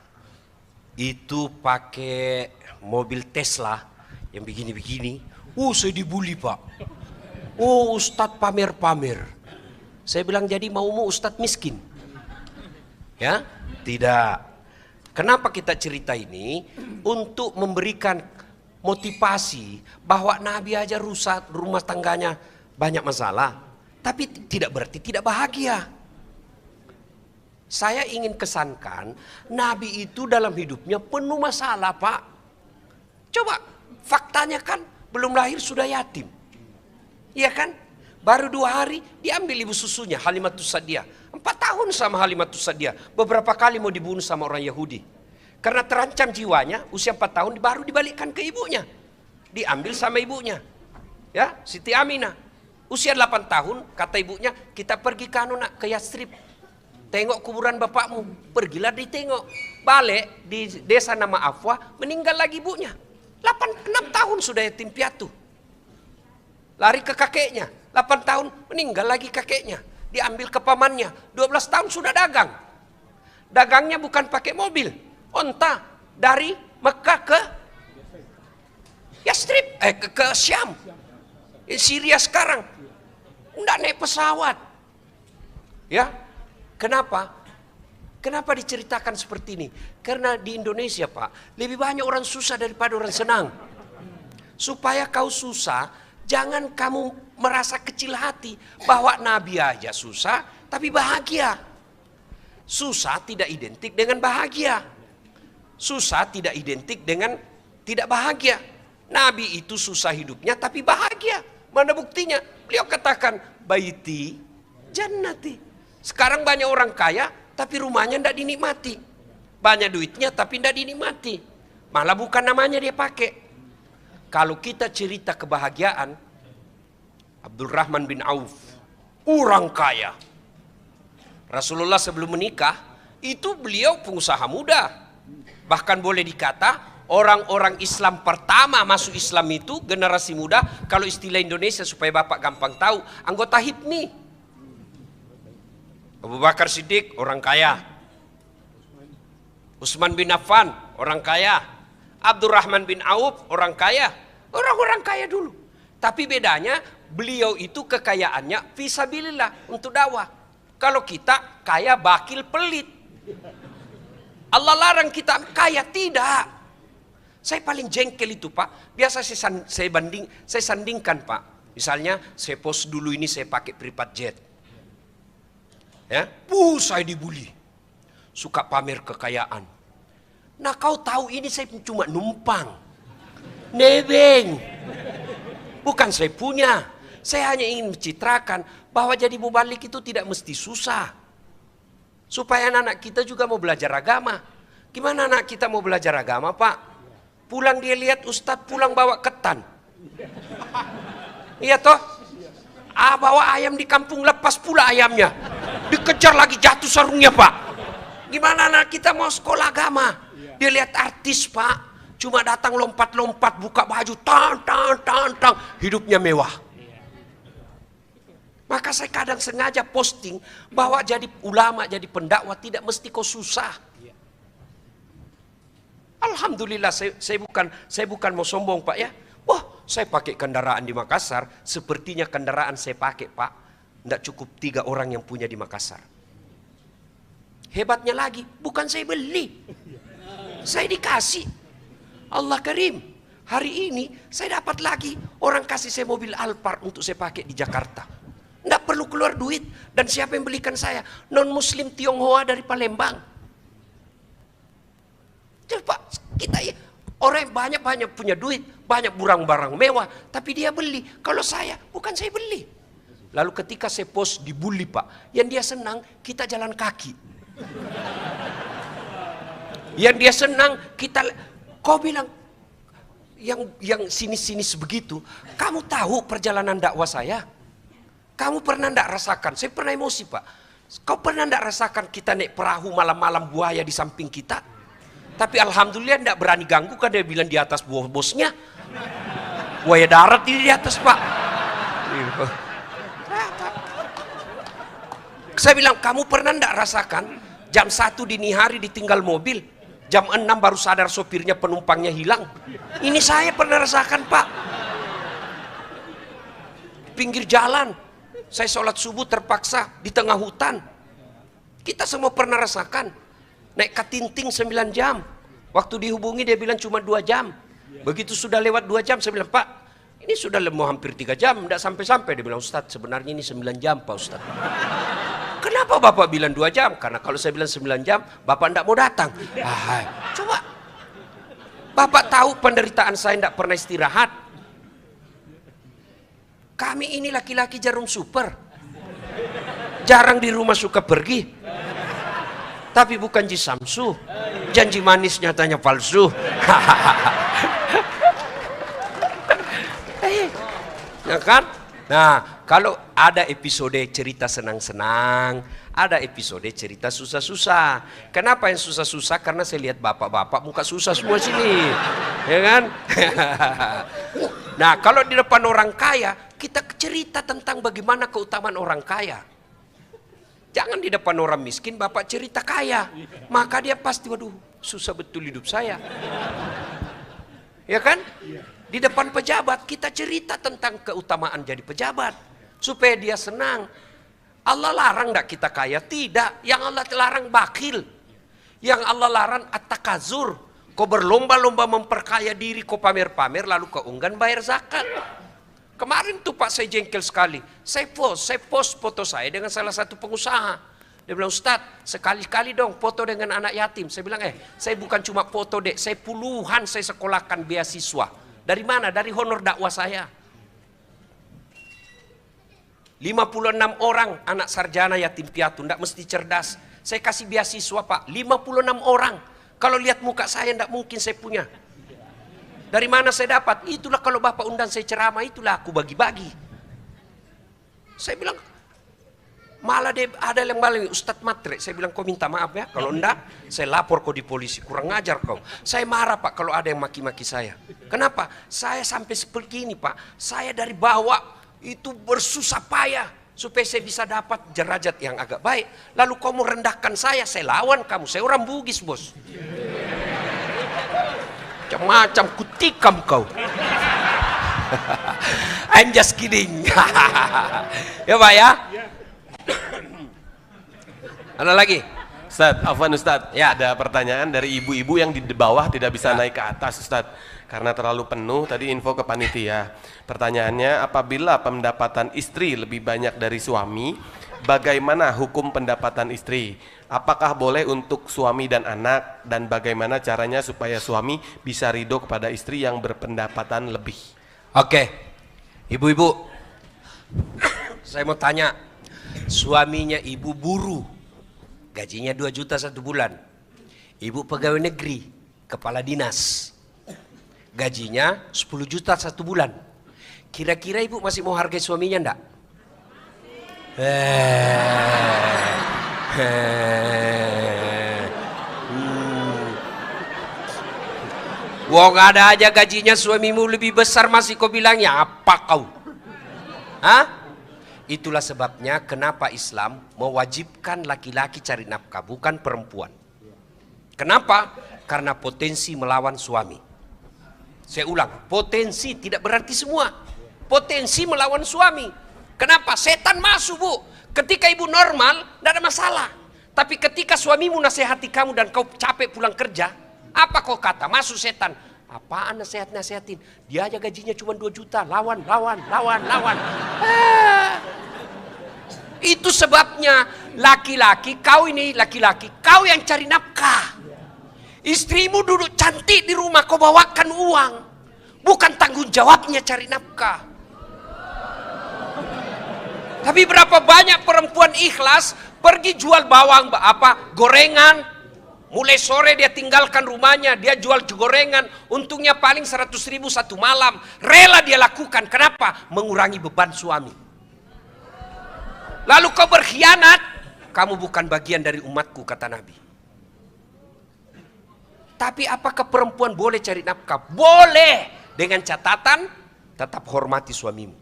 [SPEAKER 1] Itu pakai mobil Tesla yang begini-begini. Saya dibully, Pak. Ustadz pamer-pamer. Saya bilang, jadi maumu Ustadz miskin? Ya, tidak. Kenapa kita cerita ini? Untuk memberikan motivasi bahwa Nabi aja rusak, rumah tangganya banyak masalah. Tapi tidak berarti tidak bahagia. Saya ingin kesankan, Nabi itu dalam hidupnya penuh masalah, Pak. Coba, faktanya kan belum lahir sudah yatim. Iya kan? Baru 2 hari diambil ibu susunya, Halimatus Sa'diyah. 4 tahun sama Halimatus Sa'diyah. Beberapa kali mau dibunuh sama orang Yahudi. Karena terancam jiwanya, usia 4 tahun baru dibalikkan ke ibunya. Diambil sama ibunya. Ya, Siti Aminah. Usia 8 tahun, kata ibunya, kita pergi ke ke Yastrib. Tengok kuburan bapakmu. Pergilah ditengok. Balik di desa nama Afwa, meninggal lagi ibunya. 6 tahun sudah yatim piatu. Lari ke kakeknya. 8 tahun meninggal lagi kakeknya. Diambil ke pamannya. 12 tahun sudah dagang. Dagangnya bukan pakai mobil, onta dari Mekah ke Yastrib, ke Syam, Syria sekarang. Enggak naik pesawat. Ya, kenapa? Kenapa diceritakan seperti ini? Karena di Indonesia, Pak, lebih banyak orang susah daripada orang senang. Supaya kau susah, jangan kamu merasa kecil hati bahwa Nabi aja susah tapi bahagia. Susah tidak identik dengan bahagia. Susah tidak identik dengan tidak bahagia. Nabi itu susah hidupnya tapi bahagia. Mana buktinya? Beliau katakan, baiti jannati. Sekarang banyak orang kaya tapi rumahnya tidak dinikmati. Banyak duitnya tapi tidak dinikmati. Malah bukan namanya dia pakai. Kalau kita cerita kebahagiaan, Abdurrahman bin Auf, orang kaya. Rasulullah sebelum menikah, itu beliau pengusaha muda. Bahkan boleh dikata, orang-orang Islam pertama masuk Islam itu, generasi muda, kalau istilah Indonesia supaya Bapak gampang tahu, anggota HIPMI. Abu Bakar Siddiq, orang kaya. Utsman bin Affan, orang kaya. Abdurrahman bin Auf, orang kaya. Orang-orang kaya dulu. Tapi bedanya, beliau itu kekayaannya fisabilillah untuk dakwah. Kalau kita kaya bakil pelit. Allah larang kita kaya, tidak. Saya paling jengkel itu, Pak. Biasa saya sandingkan, Pak. Misalnya saya post dulu ini saya pakai private jet. Ya, saya dibully. Suka pamer kekayaan. Nah, kau tahu ini saya cuma numpang. Nebeng. Bukan saya punya. Saya hanya ingin mencitrakan bahwa jadi mubalik itu tidak mesti susah. Supaya anak-anak kita juga mau belajar agama. Gimana anak kita mau belajar agama, Pak? Pulang dia lihat Ustadz pulang bawa ketan. Iya toh? Bawa ayam di kampung, lepas pula ayamnya. Dikejar lagi, jatuh sarungnya, Pak. Gimana anak kita mau sekolah agama? Dia lihat artis, Pak. Cuma datang lompat-lompat, buka baju, tang. Hidupnya mewah. Maka saya kadang sengaja posting bahwa jadi ulama, jadi pendakwah tidak mesti kau susah. Alhamdulillah saya bukan mau sombong, Pak, ya. Wah, saya pakai kendaraan di Makassar, sepertinya kendaraan saya pakai, Pak, tidak cukup 3 orang yang punya di Makassar. Hebatnya lagi, bukan saya beli, saya dikasih. Allah Karim, hari ini saya dapat lagi orang kasih saya mobil Alphard untuk saya pakai di Jakarta. Tidak perlu keluar duit. Dan siapa yang belikan saya? Non-muslim Tionghoa dari Palembang. Coba kita ya, orang yang banyak punya duit, banyak barang-barang mewah, tapi dia beli. Kalau saya, bukan saya beli. Lalu ketika saya post dibully, Pak, yang dia senang kita jalan kaki. Yang dia senang kita, kau bilang yang sinis-sinis begitu. Kamu tahu perjalanan dakwah saya? Kamu pernah enggak rasakan? Saya pernah emosi, Pak. Kau pernah enggak rasakan kita naik perahu malam-malam buaya di samping kita? Tapi alhamdulillah enggak berani ganggu, kan dia bilang di atas bosnya. Buaya darat di atas, Pak. Saya bilang, kamu pernah enggak rasakan jam 1 dini hari ditinggal mobil, jam 6 baru sadar sopirnya penumpangnya hilang? Ini saya pernah rasakan, Pak. Pinggir jalan, saya sholat subuh terpaksa di tengah hutan. Kita semua pernah rasakan. Naik katinting 9 jam. Waktu dihubungi dia bilang cuma 2 jam. Begitu sudah lewat 2 jam, saya bilang, Pak, ini sudah mau hampir 3 jam, tidak sampai-sampai. Dia bilang, Ustadz, sebenarnya ini 9 jam, Pak Ustadz. Kenapa Bapak bilang 2 jam? Karena kalau saya bilang 9 jam, Bapak tidak mau datang. Coba. Bapak tahu penderitaan saya tidak pernah istirahat. Kami ini laki-laki jarum super. Jarang di rumah suka pergi. Tapi bukan Ji Samsu. Janji manis nyatanya palsu. Ya kan? Nah, kalau ada episode cerita senang-senang, ada episode cerita susah-susah. Kenapa yang susah-susah? Karena saya lihat bapak-bapak muka susah semua sini. Ya kan? Nah, kalau di depan orang kaya, kita cerita tentang bagaimana keutamaan orang kaya. Jangan di depan orang miskin bapak cerita kaya. Maka dia pasti, waduh susah betul hidup saya. Ya kan? Di depan pejabat kita cerita tentang keutamaan jadi pejabat. Supaya dia senang. Allah larang enggak kita kaya? Tidak. Yang Allah larang bakhil. Yang Allah larang at-takazur. Kau berlomba-lomba memperkaya diri, kau pamer-pamer lalu kau enggan bayar zakat. Kemarin tuh Pak saya jengkel sekali. Saya post foto saya dengan salah satu pengusaha. Dia bilang, Ustadz sekali-kali dong foto dengan anak yatim. Saya bilang, saya bukan cuma foto dek, saya puluhan saya sekolahkan beasiswa. Dari mana? Dari honor dakwah saya. 56 orang anak sarjana yatim piatu, ndak mesti cerdas. Saya kasih beasiswa Pak, 56 orang. Kalau lihat muka saya ndak mungkin saya punya. Dari mana saya dapat? Itulah kalau Bapak undang saya ceramah, itulah aku bagi-bagi. Saya bilang, malah ada yang malah Ustadz Matre. Saya bilang, kau minta maaf ya. Kalau enggak, saya lapor kau di polisi. Kurang ngajar kau. Saya marah Pak kalau ada yang maki-maki saya. Kenapa? Saya sampai seperti ini Pak. Saya dari bawah itu bersusah payah. Supaya saya bisa dapat derajat yang agak baik. Lalu kau mau rendahkan saya lawan kamu. Saya orang Bugis bos. Macam kutikam kau. I'm just kidding. Ya Pak ya. Ada lagi?
[SPEAKER 2] Ustadz, Afwan Ustadz,
[SPEAKER 1] Ya.
[SPEAKER 2] ada pertanyaan dari ibu-ibu yang di bawah tidak bisa naik ke atas Ustadz. Karena terlalu penuh, tadi info ke panitia. Pertanyaannya, apabila pendapatan istri lebih banyak dari suami, bagaimana hukum pendapatan istri? Apakah boleh untuk suami dan anak? Dan bagaimana caranya supaya suami bisa ridho kepada istri yang berpendapatan lebih?
[SPEAKER 1] Oke, ibu-ibu, saya mau tanya, suaminya ibu buruh, gajinya 2 juta 1 bulan. Ibu pegawai negeri, kepala dinas, gajinya 10 juta 1 bulan. Kira-kira ibu masih mau hargai suaminya enggak? Wong ada aja gajinya suamimu lebih besar masih kau bilangnya apa kau? Hah? Itulah sebabnya kenapa Islam mewajibkan laki-laki cari nafkah bukan perempuan. Kenapa? Karena potensi melawan suami. Saya ulang, potensi tidak berarti semua. Potensi melawan suami. Kenapa? Setan masuk bu. Ketika ibu normal, tidak ada masalah. Tapi ketika suamimu nasihati kamu dan kau capek pulang kerja, apa kau kata? Masuk setan. Apaan nasihatin? Dia aja gajinya cuma 2 juta. Lawan. Itu sebabnya laki-laki, kau yang cari nafkah. Istrimu duduk cantik di rumah, kau bawakan uang. Bukan tanggung jawabnya cari nafkah. Tapi berapa banyak perempuan ikhlas pergi jual bawang gorengan. Mulai sore dia tinggalkan rumahnya, dia jual gorengan, untungnya paling 100.000 satu malam. Rela dia lakukan, kenapa? Mengurangi beban suami. Lalu kau berkhianat, kamu bukan bagian dari umatku, kata Nabi. Tapi apakah perempuan boleh cari nafkah? Boleh, dengan catatan tetap hormati suamimu.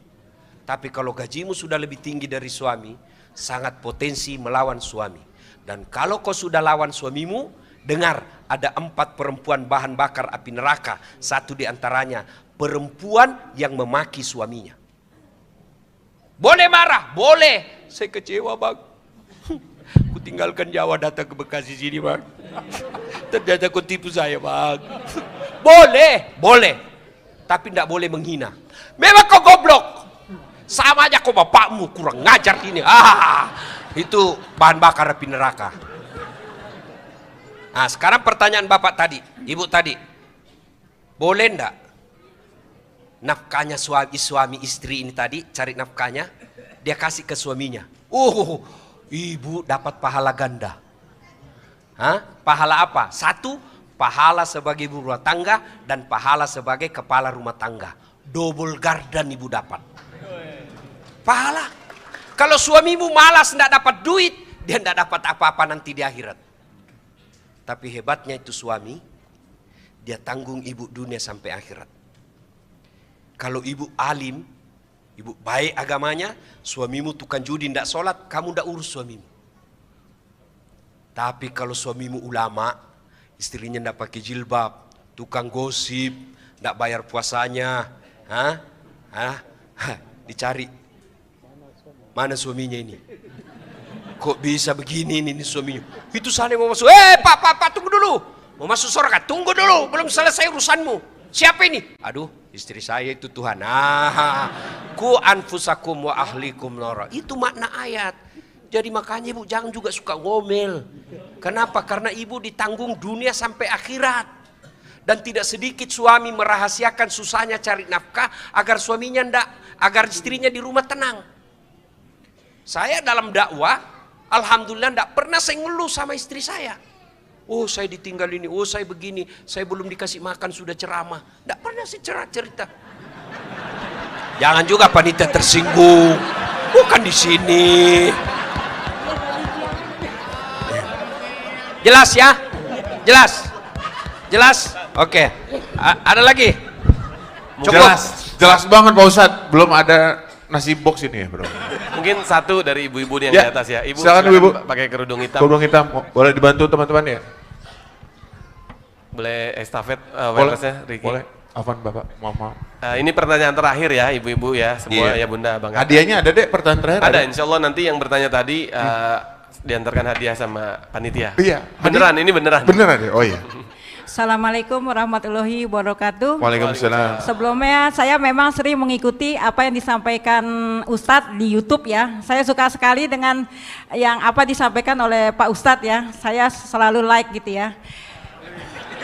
[SPEAKER 1] Tapi kalau gajimu sudah lebih tinggi dari suami, sangat potensi melawan suami. Dan kalau kau sudah lawan suamimu, dengar, ada 4 perempuan bahan bakar api neraka. 1 diantaranya perempuan yang memaki suaminya. Boleh marah? Boleh. Saya kecewa bang. Ku tinggalkan Jawa datang ke Bekasi sini bang. Ternyata kau tipu saya bang. Boleh. Tapi tidak boleh menghina. Memang kau goblok. Sama aja kau bapakmu, kurang ngajar ini. Itu bahan bakar api neraka. Nah sekarang pertanyaan bapak tadi, ibu tadi, boleh ndak nafkahnya suami istri ini tadi, cari nafkahnya, dia kasih ke suaminya. Ibu dapat pahala ganda. Pahala apa? 1, pahala sebagai ibu rumah tangga dan pahala sebagai kepala rumah tangga. Double garden ibu dapat. Pahala. Kalau suamimu malas tidak dapat duit, dia tidak dapat apa-apa nanti di akhirat. Tapi hebatnya itu suami, dia tanggung ibu dunia sampai akhirat. Kalau ibu alim, ibu baik agamanya, suamimu tukang judi tidak sholat, kamu tidak urus suamimu. Tapi kalau suamimu ulama, istrinya ndak pakai jilbab, tukang gosip, ndak bayar puasanya, dicari. Mana suaminya ini? Kok bisa begini ini suaminya? Itu sana mau masuk. Pak, tunggu dulu. Mau masuk surga, tunggu dulu. Belum selesai urusanmu. Siapa ini? Aduh, istri saya itu Tuhan. Ku anfusakum wa ahlikum nara. Itu makna ayat. Jadi makanya ibu jangan juga suka ngomel. Kenapa? Karena ibu ditanggung dunia sampai akhirat. Dan tidak sedikit suami merahasiakan susahnya cari nafkah agar suaminya agar istrinya di rumah tenang. Saya dalam dakwah, alhamdulillah tidak pernah saya ngeluh sama istri saya. Oh saya ditinggal ini, oh saya begini, saya belum dikasih makan sudah ceramah. Tidak pernah saya cerita. Jangan juga panitia tersinggung. Bukan di sini. Jelas ya? Jelas? Oke. Ada lagi? Cukup.
[SPEAKER 3] Jelas banget Pak Ustadz. Belum ada nasi box ini ya bro.
[SPEAKER 2] Mungkin satu dari ibu-ibu yang
[SPEAKER 3] Ya,
[SPEAKER 2] di atas ya. Ibu
[SPEAKER 3] silakan ibu.
[SPEAKER 2] pakai kerudung hitam.
[SPEAKER 3] Kerudung hitam. Boleh dibantu teman-teman ya?
[SPEAKER 2] Boleh estafet
[SPEAKER 3] Boleh.
[SPEAKER 2] wirelessnya, Ricky.
[SPEAKER 3] Boleh. Afwan Bapak. Maaf.
[SPEAKER 2] Ini pertanyaan terakhir ya ibu-ibu ya. Semua
[SPEAKER 3] Iya.
[SPEAKER 2] ya Bunda, Bang.
[SPEAKER 3] Hadiahnya ada deh, pertanyaan terakhir.
[SPEAKER 2] Ada, insya Allah nanti yang bertanya tadi diantarkan hadiah sama panitia.
[SPEAKER 3] Iya.
[SPEAKER 2] Beneran, ini beneran.
[SPEAKER 3] Beneran ya? Oh iya.
[SPEAKER 5] Assalamualaikum warahmatullahi wabarakatuh.
[SPEAKER 3] Waalaikumsalam.
[SPEAKER 5] Sebelumnya saya memang sering mengikuti apa yang disampaikan Ustadz di YouTube ya. Saya suka sekali dengan yang apa disampaikan oleh Pak Ustadz ya. Saya selalu like gitu ya.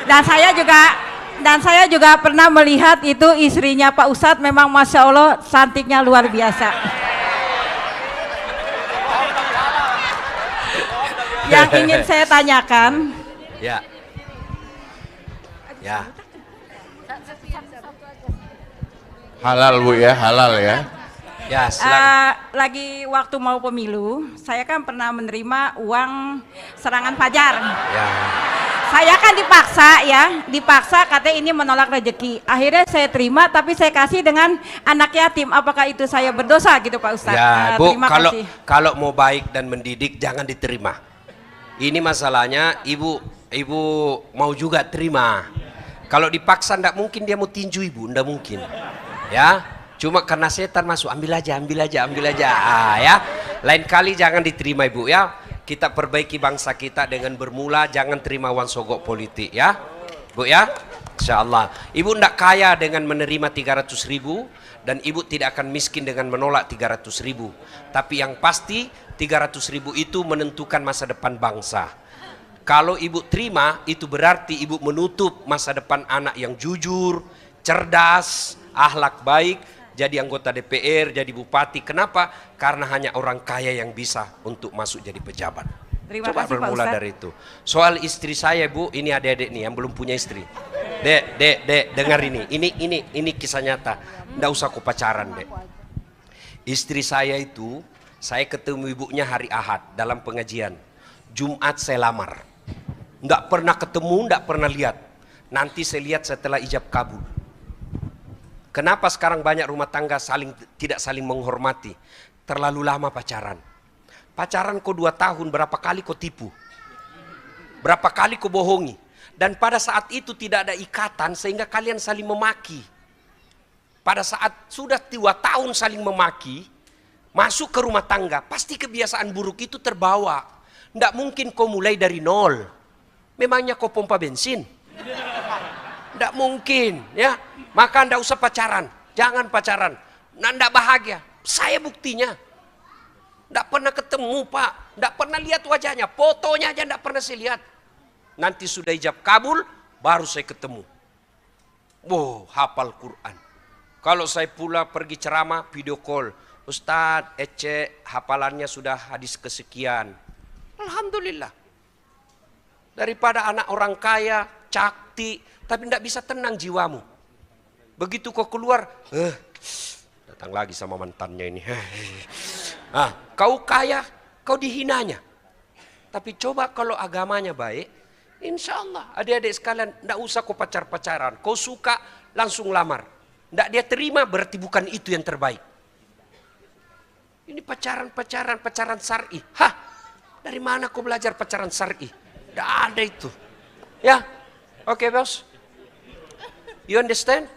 [SPEAKER 5] Dan saya juga pernah melihat itu istrinya Pak Ustadz memang Masya Allah cantiknya luar biasa. Yang ingin saya tanyakan.
[SPEAKER 1] Ya.
[SPEAKER 3] Halal Bu ya, halal ya.
[SPEAKER 1] Ya, silakan.
[SPEAKER 5] Lagi waktu mau pemilu, saya kan pernah menerima uang serangan fajar.
[SPEAKER 1] Ya.
[SPEAKER 5] Saya kan dipaksa katanya ini menolak rezeki. Akhirnya saya terima, tapi saya kasih dengan anak yatim. Apakah itu saya berdosa gitu Pak Ustadz?
[SPEAKER 1] Ya, Bu,
[SPEAKER 5] terima kasih.
[SPEAKER 1] kalau mau baik dan mendidik jangan diterima. Ini masalahnya ibu mau juga terima. Kalau dipaksa ndak mungkin dia mau tinju ibu, ndak mungkin. Ya, cuma karena setan masuk, ambil aja. Ya, lain kali jangan diterima ibu ya. Kita perbaiki bangsa kita dengan bermula, jangan terima uang sogok politik ya, Bu ya. Insyaallah. Ibu ndak kaya dengan menerima 300.000 dan ibu tidak akan miskin dengan menolak 300.000. Tapi yang pasti 300.000 itu menentukan masa depan bangsa. Kalau ibu terima, itu berarti ibu menutup masa depan anak yang jujur, cerdas, akhlak baik, jadi anggota DPR, jadi bupati. Kenapa? Karena hanya orang kaya yang bisa untuk masuk jadi pejabat.
[SPEAKER 5] Terima
[SPEAKER 1] Coba
[SPEAKER 5] kasih, Pak
[SPEAKER 1] bermula
[SPEAKER 5] Ustadz.
[SPEAKER 1] dari itu. Soal istri saya Bu, ini adik-adik nih yang belum punya istri. Dek, dengar ini. Ini kisah nyata. Nggak usah kau pacaran, Dek. Istri saya itu, saya ketemu ibunya hari Ahad dalam pengajian. Jumat saya lamar. Nggak pernah ketemu, nggak pernah lihat. Nanti saya lihat setelah ijab kabul. Kenapa sekarang banyak rumah tangga tidak saling menghormati? Terlalu lama pacaran. Pacaran kau 2 tahun, berapa kali kau tipu? Berapa kali kau bohongi? Dan pada saat itu tidak ada ikatan sehingga kalian saling memaki. Pada saat sudah 2 tahun saling memaki, masuk ke rumah tangga, pasti kebiasaan buruk itu terbawa. Tidak mungkin kau mulai dari nol. Memangnya kau pompa bensin? Tidak mungkin ya. Maka tidak usah pacaran. Jangan pacaran. Tidak bahagia. Saya buktinya. Tidak pernah ketemu Pak. Tidak pernah lihat wajahnya. Fotonya aja tidak pernah saya lihat. Nanti sudah ijab kabul, baru saya ketemu. Wow, hafal Quran. Kalau saya pula pergi ceramah, video call. Ustadz, hafalannya sudah hadis kesekian. Alhamdulillah. Daripada anak orang kaya, cakti, tapi tidak bisa tenang jiwamu. Begitu kau keluar, datang lagi sama mantannya ini. Kau kaya, kau dihinanya. Tapi coba kalau agamanya baik, insya Allah adik-adik sekalian, tidak usah kau pacaran. Kau suka, langsung lamar. Tidak dia terima, berarti bukan itu yang terbaik. Ini pacaran syar'i. Dari mana kau belajar pacaran syar'i? Tidak ada itu. Ya, oke bos. You understand?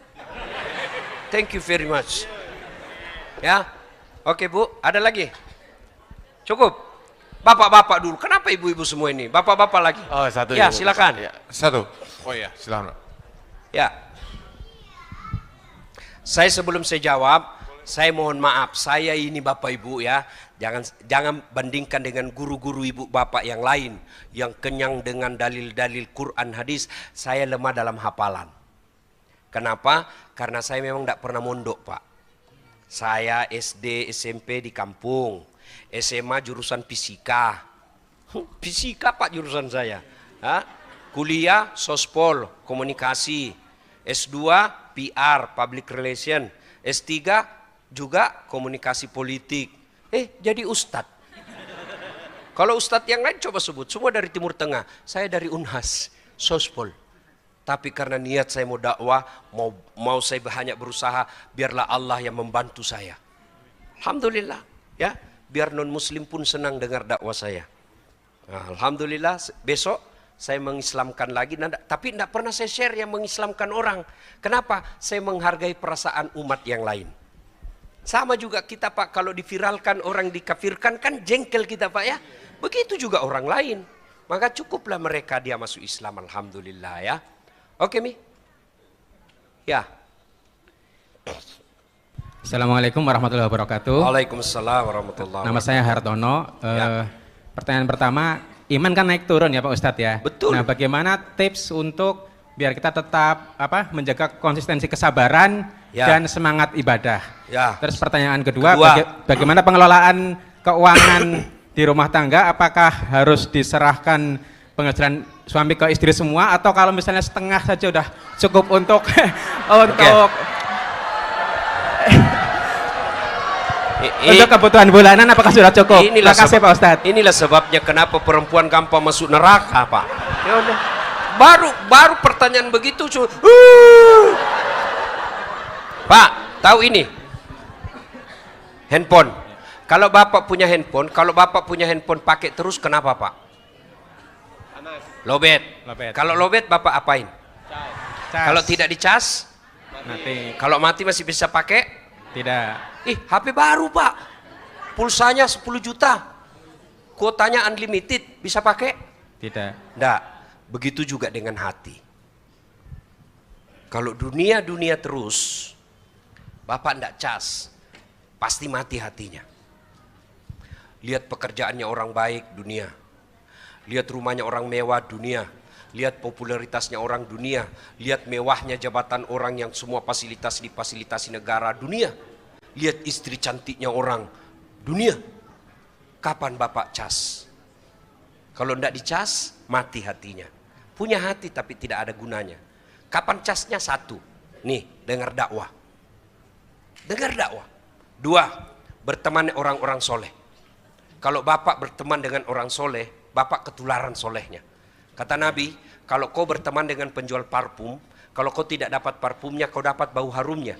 [SPEAKER 1] Thank you very much. Ya, oke Bu, ada lagi? Cukup? Bapak-bapak dulu, kenapa ibu-ibu semua ini? Bapak-bapak lagi?
[SPEAKER 2] Oh, satu.
[SPEAKER 1] Ya,
[SPEAKER 2] Ibu.
[SPEAKER 1] silakan.
[SPEAKER 2] Ya.
[SPEAKER 3] Satu. Oh iya, silakan.
[SPEAKER 1] Ya. Saya sebelum saya jawab, saya mohon maaf, saya ini Bapak Ibu ya, jangan bandingkan dengan guru-guru ibu bapak yang lain yang kenyang dengan dalil-dalil Quran hadis. Saya lemah dalam hafalan. Kenapa? Karena saya memang tidak pernah mondok, Pak. Saya SD, SMP di kampung, SMA jurusan fisika. Fisika Pak jurusan saya. Hah? Kuliah sospol, komunikasi. S2 PR, public relation. S3 juga komunikasi politik. Jadi ustadz. Kalau ustadz yang lain coba sebut, semua dari Timur Tengah. Saya dari Unhas, sospol. Tapi karena niat saya mau dakwah, mau saya banyak berusaha, biarlah Allah yang membantu saya. Alhamdulillah, ya. Biar non muslim pun senang dengar dakwah saya. Nah, alhamdulillah besok saya mengislamkan lagi, tapi tidak pernah saya share yang mengislamkan orang. Kenapa? Saya menghargai perasaan umat yang lain. Sama juga kita Pak, kalau diviralkan orang dikafirkan kan jengkel kita Pak ya. Begitu juga orang lain. Maka cukuplah mereka dia masuk Islam, alhamdulillah ya. Oke Mi? Ya.
[SPEAKER 6] Assalamualaikum warahmatullahi wabarakatuh.
[SPEAKER 1] Waalaikumsalam warahmatullahi wabarakatuh.
[SPEAKER 6] Nama saya Hartono.
[SPEAKER 1] Ya.
[SPEAKER 6] Pertanyaan pertama, iman kan naik turun ya Pak Ustadz ya.
[SPEAKER 1] Betul.
[SPEAKER 6] Nah, bagaimana tips untuk biar kita tetap menjaga konsistensi kesabaran dan semangat ibadah?
[SPEAKER 1] Ya.
[SPEAKER 6] Terus pertanyaan kedua, bagaimana pengelolaan keuangan di rumah tangga? Apakah harus diserahkan penghasilan suami ke istri semua, atau kalau misalnya setengah saja udah cukup untuk untuk kebutuhan bulanan, apakah sudah cukup? Terima kasih Pak Ustadz.
[SPEAKER 1] Inilah sebabnya kenapa perempuan gampang masuk neraka Pak. Ya udah. Baru pertanyaan begitu Pak, tahu ini? Handphone. Kalau Bapak punya handphone pakai terus kenapa Pak? Lobet. Kalau lobet Bapak apain? Kalau tidak dicas?
[SPEAKER 6] Mati.
[SPEAKER 1] Kalau mati masih bisa pakai?
[SPEAKER 6] Tidak.
[SPEAKER 1] HP baru Pak. Pulsanya 10 juta. Kuotanya unlimited, bisa pakai?
[SPEAKER 6] Tidak.
[SPEAKER 1] Enggak. Begitu juga dengan hati. Kalau dunia terus, Bapak enggak cas, pasti mati hatinya. Lihat pekerjaannya orang baik, dunia. Lihat rumahnya orang mewah, dunia. Lihat popularitasnya orang, dunia. Lihat mewahnya jabatan orang yang semua fasilitas difasilitasi negara, dunia. Lihat istri cantiknya orang, dunia. Kapan Bapak cas? Kalau tidak dicas, mati hatinya. Punya hati tapi tidak ada gunanya. Kapan casnya? Satu, nih dengar dakwah. Dengar dakwah. Dua, berteman orang-orang soleh. Kalau Bapak berteman dengan orang soleh, Bapak ketularan solehnya. Kata Nabi, kalau kau berteman dengan penjual parfum, kalau kau tidak dapat parfumnya, kau dapat bau harumnya.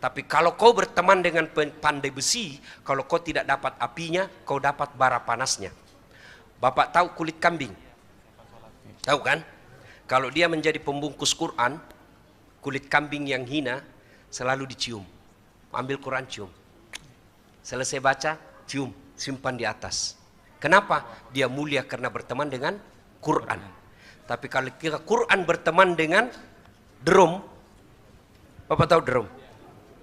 [SPEAKER 1] Tapi kalau kau berteman dengan pandai besi, kalau kau tidak dapat apinya, kau dapat bara panasnya. Bapak tahu kulit kambing? Tahu kan? Kalau dia menjadi pembungkus Quran, kulit kambing yang hina selalu dicium. Ambil Quran, cium. Selesai baca, cium, simpan di atas. Kenapa? Dia mulia karena berteman dengan Quran. Tapi kalau kita Quran berteman dengan drum, Bapak tahu drum?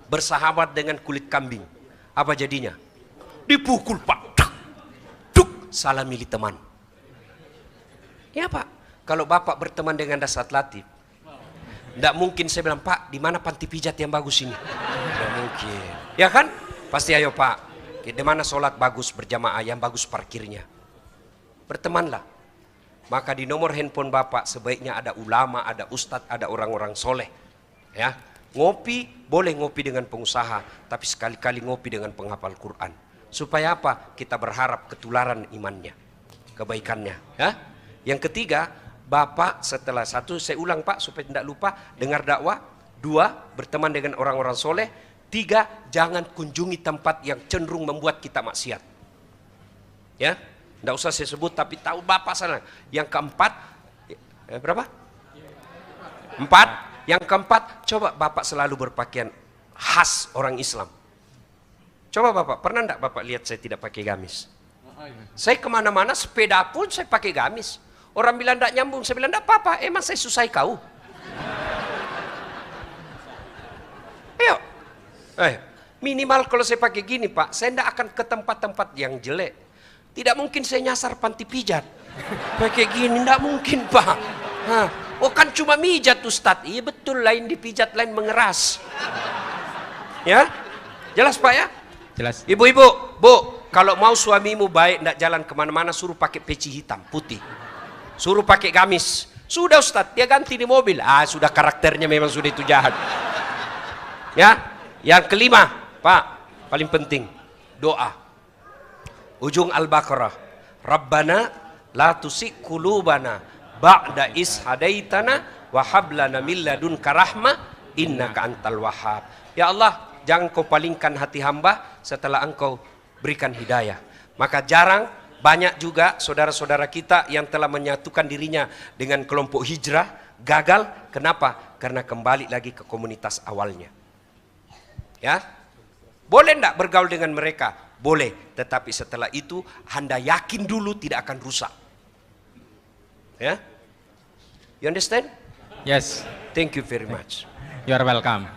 [SPEAKER 1] Bersahabat dengan kulit kambing, apa jadinya? Dipukul Pak. Duk, salah milih teman. Ya Pak. Kalau Bapak berteman dengan Dasat Latif, tidak mungkin saya bilang, Pak, di mana panti pijat yang bagus ini? Tidak mungkin. Ya kan? Pasti ayo Pak, di mana sholat bagus berjamaah, yang bagus parkirnya. Bertemanlah. Maka di nomor handphone Bapak sebaiknya ada ulama, ada ustadz, ada orang-orang soleh. Ya, ngopi boleh ngopi dengan pengusaha, tapi sekali-kali ngopi dengan penghafal Quran. Supaya apa? Kita berharap ketularan imannya, kebaikannya. Ya. Yang ketiga, Bapak setelah satu, saya ulang Pak supaya tidak lupa, dengar dakwah. Dua, berteman dengan orang-orang soleh. Tiga, jangan kunjungi tempat yang cenderung membuat kita maksiat. Ya, Tidak usah saya sebut, tapi tahu bapak sana. Yang keempat, berapa? 4. Yang keempat, coba bapak selalu berpakaian khas orang Islam. Coba bapak, pernah enggak bapak lihat saya tidak pakai gamis? Saya kemana-mana sepeda pun saya pakai gamis. Orang bilang enggak nyambung, saya bilang enggak apa-apa, emang saya susah kau. Ayo, minimal kalau saya pakai gini pak, saya enggak akan ke tempat-tempat yang jelek. Tidak mungkin saya nyasar panti pijat. Pakai gini enggak mungkin pak. Oh kan cuma mijat Ustadz. Iya betul, lain dipijat, lain mengeras. Ya, jelas pak ya?
[SPEAKER 6] Jelas.
[SPEAKER 1] Ibu-ibu, bu, kalau mau suamimu baik, ndak jalan kemana-mana, suruh pakai peci hitam, putih. Suruh pakai gamis. Sudah Ustadz, dia ganti di mobil. Sudah karakternya memang sudah itu jahat. Ya, yang kelima, pak, paling penting, doa. Ujung Al-Baqarah. Rabbana la tusik kulubana ba'da is hadaitana wa hab lana min ladunka rahmah innaka antal wahhab. Ya Allah, jangan kau palingkan hati hamba setelah engkau berikan hidayah. Maka banyak juga saudara-saudara kita yang telah menyatukan dirinya dengan kelompok hijrah, gagal. Kenapa? Karena kembali lagi ke komunitas awalnya. Ya, boleh enggak bergaul dengan mereka? Boleh, tetapi setelah itu Anda yakin dulu tidak akan rusak. Ya, you understand?
[SPEAKER 6] Yes.
[SPEAKER 1] Thank you very much.
[SPEAKER 6] You are welcome.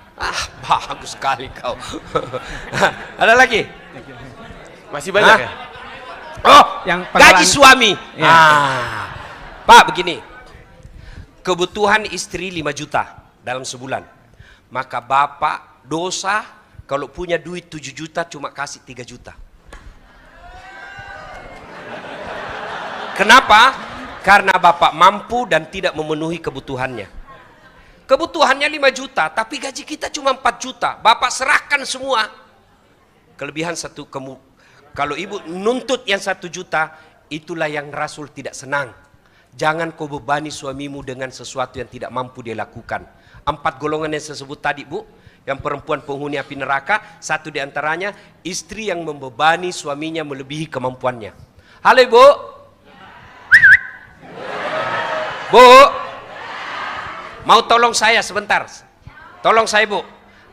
[SPEAKER 1] Bagus sekali kau. Ada lagi?
[SPEAKER 2] Masih banyak ya?
[SPEAKER 1] Oh,
[SPEAKER 6] Yang
[SPEAKER 1] gaji suami.
[SPEAKER 6] Ya.
[SPEAKER 1] Pak begini, kebutuhan istri 5 juta dalam sebulan. Maka bapak dosa kalau punya duit 7 juta cuma kasih 3 juta. Kenapa? Karena bapak mampu dan tidak memenuhi kebutuhannya. Kebutuhannya 5 juta, tapi gaji kita cuma 4 juta. Bapak serahkan semua. Kelebihan kalau ibu nuntut yang 1 juta, itulah yang Rasul tidak senang. Jangan kau bebani suamimu dengan sesuatu yang tidak mampu dia lakukan. 4 golongan yang saya sebut tadi bu, yang perempuan penghuni api neraka, satu diantaranya istri yang membebani suaminya melebihi kemampuannya. Halo ibu. Bu, mau tolong saya sebentar. Tolong saya bu,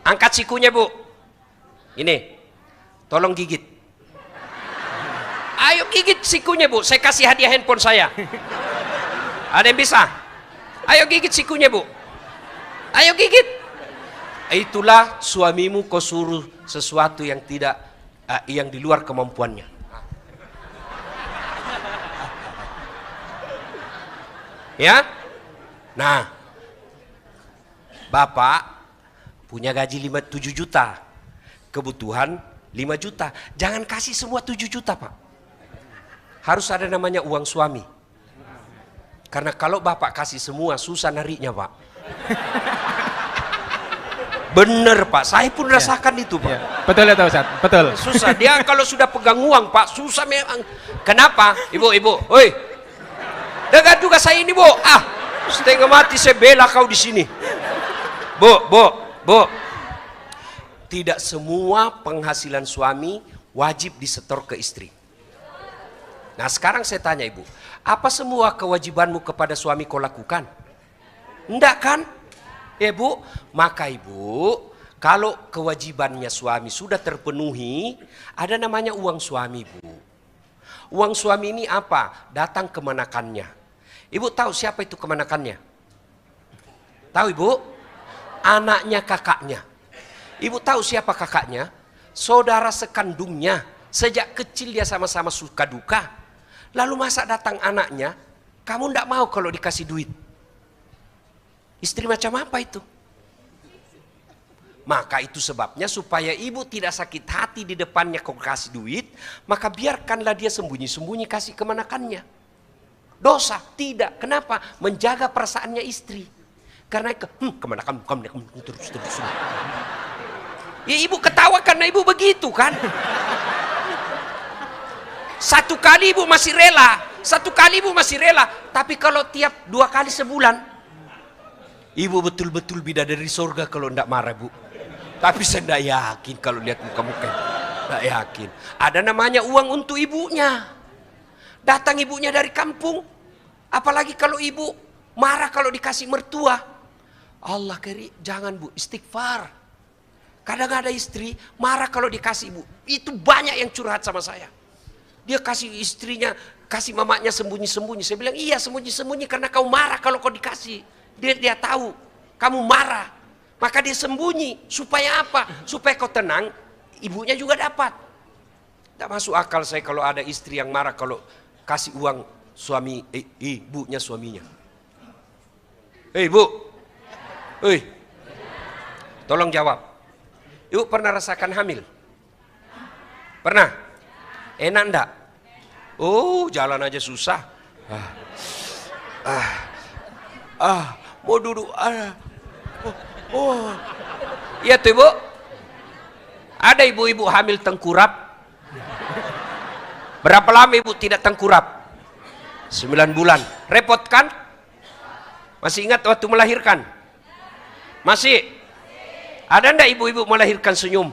[SPEAKER 1] angkat sikunya bu. Ini, tolong gigit. Ayo gigit sikunya bu, saya kasih hadiah handphone saya. Ada yang bisa? Ayo gigit sikunya bu. Ayo gigit. Itulah suamimu kau suruh sesuatu yang tidak, yang di luar kemampuannya. Ya, nah, bapak punya gaji 7 juta, kebutuhan 5 juta. Jangan kasih semua 7 juta pak. Harus ada namanya uang suami. Karena kalau bapak kasih semua susah nariknya pak. Bener pak, saya pun rasakan itu pak.
[SPEAKER 6] Ya. Betul ya Ustaz, betul.
[SPEAKER 1] Susah, dia kalau sudah pegang uang pak, susah memang. Kenapa? Ibu, oi. Dengar juga saya ini bu, setengah mati saya bela kau di sini. Bu. Tidak semua penghasilan suami wajib disetor ke istri. Nah sekarang saya tanya ibu, apa semua kewajibanmu kepada suami kau lakukan? Enggak kan? Ya bu, maka ibu, kalau kewajibannya suami sudah terpenuhi, ada namanya uang suami bu. Uang suami ini apa? Datang kemenakannya. Ibu tahu siapa itu kemenakannya? Tahu ibu? Anaknya kakaknya. Ibu tahu siapa kakaknya? Saudara sekandungnya. Sejak kecil dia sama-sama suka duka. Lalu masa datang anaknya, kamu ndak mau kalau dikasih duit? Istri macam apa itu? Maka itu sebabnya supaya ibu tidak sakit hati di depannya kau kasih duit, maka biarkanlah dia sembunyi-sembunyi kasih kemenakannya. Dosa? Tidak. Kenapa? Menjaga perasaannya istri. Karena kemenakan terus. Ya ibu ketawa karena ibu begitu kan? Satu kali ibu masih rela. Tapi kalau tiap 2 kali sebulan, ibu betul-betul bidadari surga kalau tidak marah bu. Tapi saya tidak yakin kalau lihat muka-muka. Tidak yakin. Ada namanya uang untuk ibunya. Datang ibunya dari kampung. Apalagi kalau ibu marah kalau dikasih mertua. Allah jangan bu, istighfar. Kadang ada istri marah kalau dikasih ibu. Itu banyak yang curhat sama saya. Dia kasih istrinya, kasih mamanya sembunyi-sembunyi. Saya bilang, iya sembunyi-sembunyi karena kau marah kalau kau dikasih. Dia tahu kamu marah. Maka dia sembunyi. Supaya apa? Supaya kau tenang, ibunya juga dapat. Tidak masuk akal saya kalau ada istri yang marah kalau kasih uang suami, ibunya suaminya. Bu, tolong jawab. Ibu pernah rasakan hamil? Pernah? Enak enggak? Oh, jalan aja susah. Mau duduk. Iya tuh ibu. Ada ibu-ibu hamil tengkurap. Berapa lama ibu tidak tengkurap? 9 bulan. Repot kan? Masih ingat waktu melahirkan? Masih? Ada enggak ibu-ibu melahirkan senyum?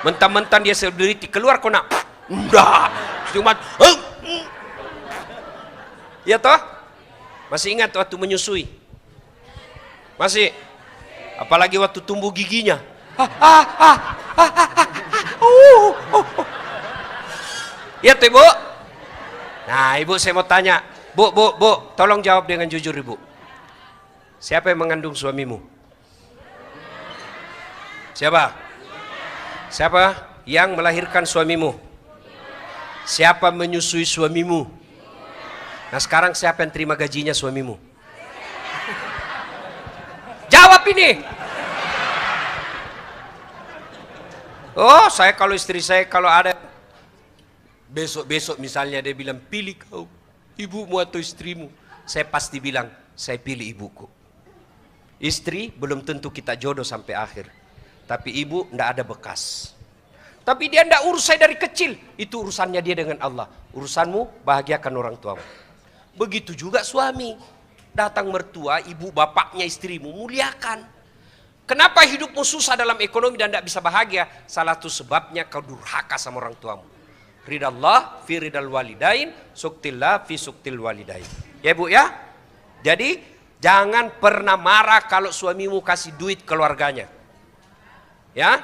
[SPEAKER 1] Mentang-mentang dia selebriti keluar kok nak. Enggak. Cuma ya toh? Masih ingat waktu menyusui? Masih? Apalagi waktu tumbuh giginya. Ya tuh ibu? Nah ibu saya mau tanya. Bu, tolong jawab dengan jujur ibu. Siapa yang mengandung suamimu? Siapa? Siapa yang melahirkan suamimu? Siapa menyusui suamimu? Nah sekarang siapa yang terima gajinya suamimu? Jawab ini. Oh saya kalau istri saya kalau ada besok misalnya dia bilang pilih kau ibumu atau istrimu, saya pasti bilang saya pilih ibuku. Istri belum tentu kita jodoh sampai akhir, tapi ibu ndak ada bekas. Tapi dia ndak urus saya dari kecil, itu urusannya dia dengan Allah. Urusanmu bahagiakan orang tuamu. Begitu juga suami, datang mertua, ibu bapaknya istrimu muliakan. Kenapa hidupmu susah dalam ekonomi dan ndak bisa bahagia? Salah satu sebabnya kau durhaka sama orang tuamu. Ridallah fi ridal walidain, suktillah fi suktil walidain. Ya bu ya. Jadi jangan pernah marah kalau suamimu kasih duit keluarganya. Ya.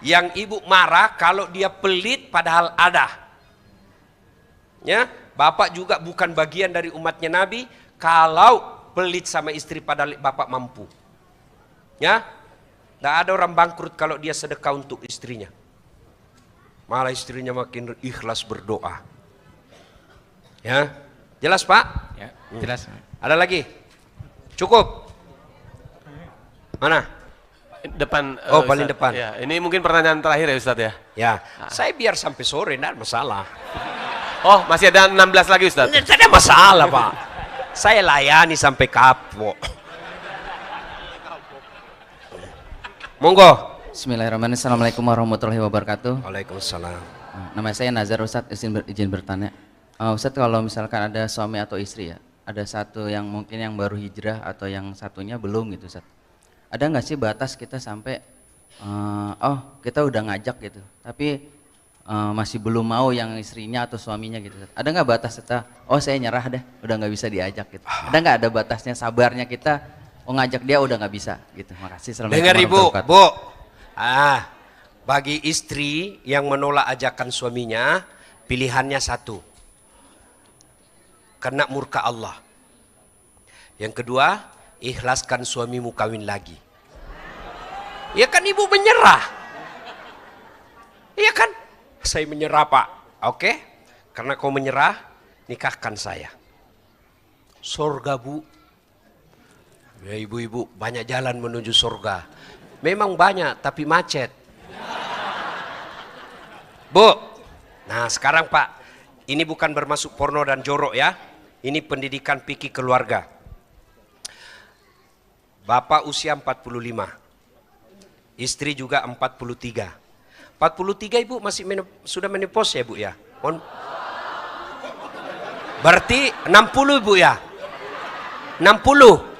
[SPEAKER 1] Yang ibu marah kalau dia pelit padahal ada. Ya, bapak juga bukan bagian dari umatnya Nabi kalau pelit sama istri padahal bapak mampu. Ya. Tidak ada orang bangkrut kalau dia sedekah untuk istrinya. Malah istrinya makin ikhlas berdoa. Ya, jelas Pak?
[SPEAKER 6] Ya, jelas.
[SPEAKER 1] Ada lagi? Cukup? Mana?
[SPEAKER 2] Depan.
[SPEAKER 1] Oh, paling depan.
[SPEAKER 2] Ya, ini mungkin pertanyaan terakhir ya Ustadz ya.
[SPEAKER 1] Ya, saya biar sampai sore, tidak masalah.
[SPEAKER 2] Oh, masih ada 16 lagi Ustadz.
[SPEAKER 1] Tidak ada masalah Pak. Saya layani sampai kapok. Monggo.
[SPEAKER 7] Bismillahirrahmanirrahim. Assalamualaikum warahmatullahi wabarakatuh.
[SPEAKER 1] Waalaikumsalam.
[SPEAKER 7] Nama saya Nazar Ustadz, izin bertanya. Ustadz kalau misalkan ada suami atau istri ya, ada satu yang mungkin yang baru hijrah atau yang satunya belum gitu Ustadz. Ada nggak sih batas kita sampai, kita udah ngajak gitu, tapi masih belum mau yang istrinya atau suaminya gitu Ustadz. Ada nggak batas kita, saya nyerah deh, udah nggak bisa diajak gitu. Ada nggak ada batasnya sabarnya kita, ngajak dia udah nggak bisa gitu. Makasih.
[SPEAKER 1] Dengar ibu, bu. Bagi istri yang menolak ajakan suaminya, pilihannya satu. Kena murka Allah. Yang kedua, ikhlaskan suamimu kawin lagi. Ya kan ibu menyerah. Iya kan? Saya menyerah Pak. Oke? Karena kau menyerah, nikahkan saya. Surga bu. Ya ibu-ibu, banyak jalan menuju surga. Memang banyak, tapi macet. Bu, nah sekarang Pak, ini bukan bermasuk porno dan jorok ya. Ini pendidikan fikih keluarga. Bapak usia 45. Istri juga 43. 43 ibu masih sudah menopause ya bu ya? Berarti 60 ibu ya? 60?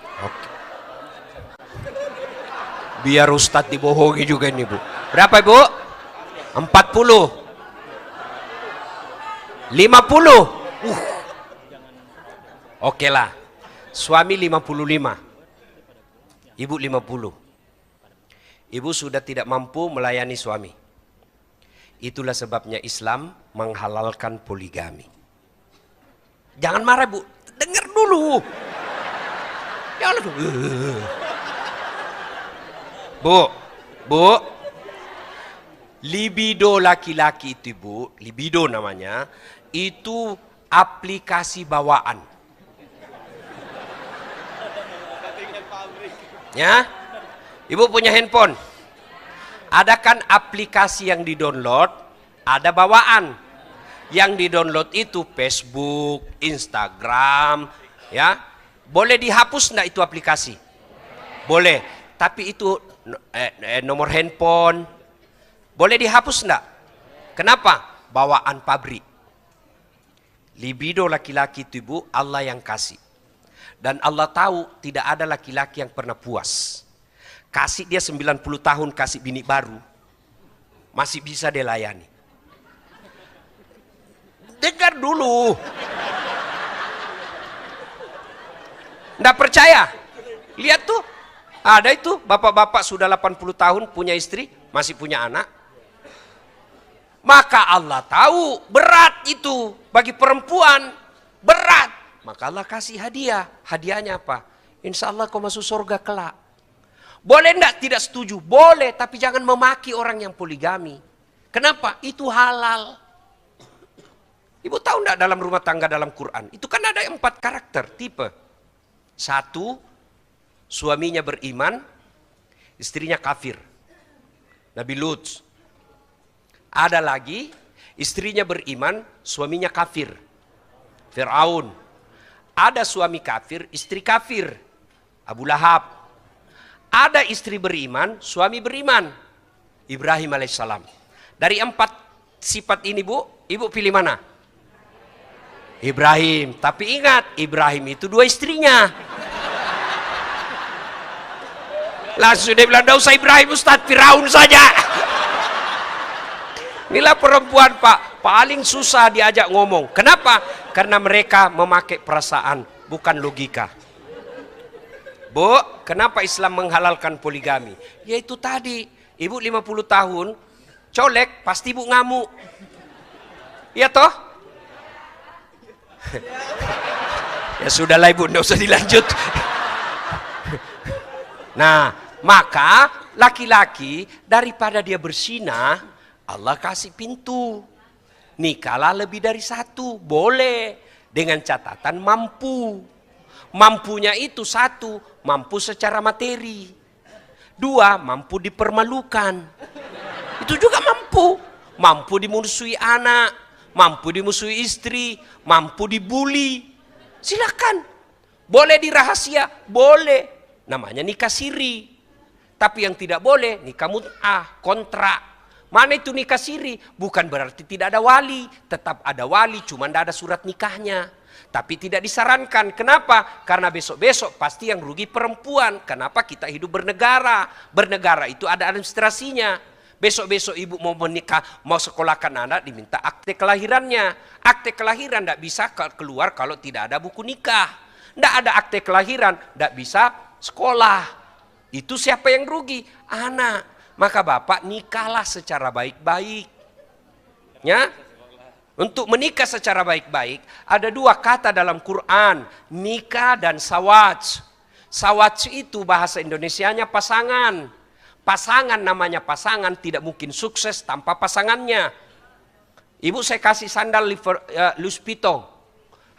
[SPEAKER 1] Biar Ustadz dibohongi juga ini bu. Berapa ibu? 40. 50. Oke lah. Suami 55. Ibu 50. Ibu sudah tidak mampu melayani suami. Itulah sebabnya Islam menghalalkan poligami. Jangan marah, Bu. Dengar dulu. Jangan dulu. Bu. Libido laki-laki itu, Bu, libido namanya, itu aplikasi bawaan. Ya, Ibu punya handphone. Ada kan aplikasi yang di-download, ada bawaan. Yang di-download itu Facebook, Instagram, ya. Boleh dihapus enggak itu aplikasi? Boleh, tapi itu nomor handphone. Boleh dihapus enggak? Kenapa? Bawaan pabrik. Libido laki-laki itu, Ibu, Allah yang kasih. Dan Allah tahu tidak ada laki-laki yang pernah puas. Kasih dia 90 tahun kasih bini baru, masih bisa dia layani. Dengar dulu. Nggak percaya? Lihat tuh. Ada itu bapak-bapak sudah 80 tahun punya istri, masih punya anak. Maka Allah tahu berat itu bagi perempuan, berat. Maka Allah kasih hadiah. Hadiahnya apa? Insya Allah kau masuk surga kelak. Boleh enggak tidak setuju? Boleh, tapi jangan memaki orang yang poligami. Kenapa? Itu halal. Ibu tahu enggak dalam rumah tangga dalam Quran? Itu kan ada 4 karakter, tipe. 1, suaminya beriman, istrinya kafir. Nabi Lut. Ada lagi, istrinya beriman, suaminya kafir. Fir'aun. Ada suami kafir, istri kafir. Abu Lahab. Ada istri beriman, suami beriman. Ibrahim alaihissalam. Dari 4 sifat ini, Bu, Ibu pilih mana? Ibrahim. Tapi ingat, Ibrahim itu 2 istrinya. Langsung dia bilang, "Tidak usah Ibrahim Ustaz, Firaun saja." Inilah perempuan, Pak, paling susah diajak ngomong. Kenapa? Karena mereka memakai perasaan, bukan logika. Bu, kenapa Islam menghalalkan poligami? Yaitu tadi, Ibu 50 tahun, colek, pasti Ibu ngamuk. Iya toh? Ya sudahlah Ibu, tidak usah dilanjut. Nah, maka laki-laki daripada dia bersinah, Allah kasih pintu. Nikahlah lebih dari 1, boleh. Dengan catatan mampu. Mampunya itu 1, mampu secara materi. 2, mampu dipermalukan. Itu juga mampu. Mampu dimusuhi anak, mampu dimusuhi istri, mampu dibully. Silakan. Boleh dirahasia, boleh. Namanya nikah siri. Tapi yang tidak boleh nikah mut'ah, kontrak. Mana itu nikah siri? Bukan berarti tidak ada wali. Tetap ada wali, cuma tidak ada surat nikahnya. Tapi tidak disarankan. Kenapa? Karena besok-besok pasti yang rugi perempuan. Kenapa? Kita hidup bernegara. Bernegara itu ada administrasinya. Besok-besok ibu mau menikah, mau sekolahkan anak, diminta akte kelahirannya. Akte kelahiran tidak bisa keluar kalau tidak ada buku nikah. Tidak ada akte kelahiran, tidak bisa sekolah. Itu siapa yang rugi? Anak. Maka bapak nikahlah secara baik-baik. Ya? Untuk menikah secara baik-baik ada 2 kata dalam Quran, nikah dan sawaj. Sawaj itu bahasa Indonesianya pasangan. Pasangan namanya pasangan, tidak mungkin sukses tanpa pasangannya. Ibu saya kasih sandal Louis Vuitton,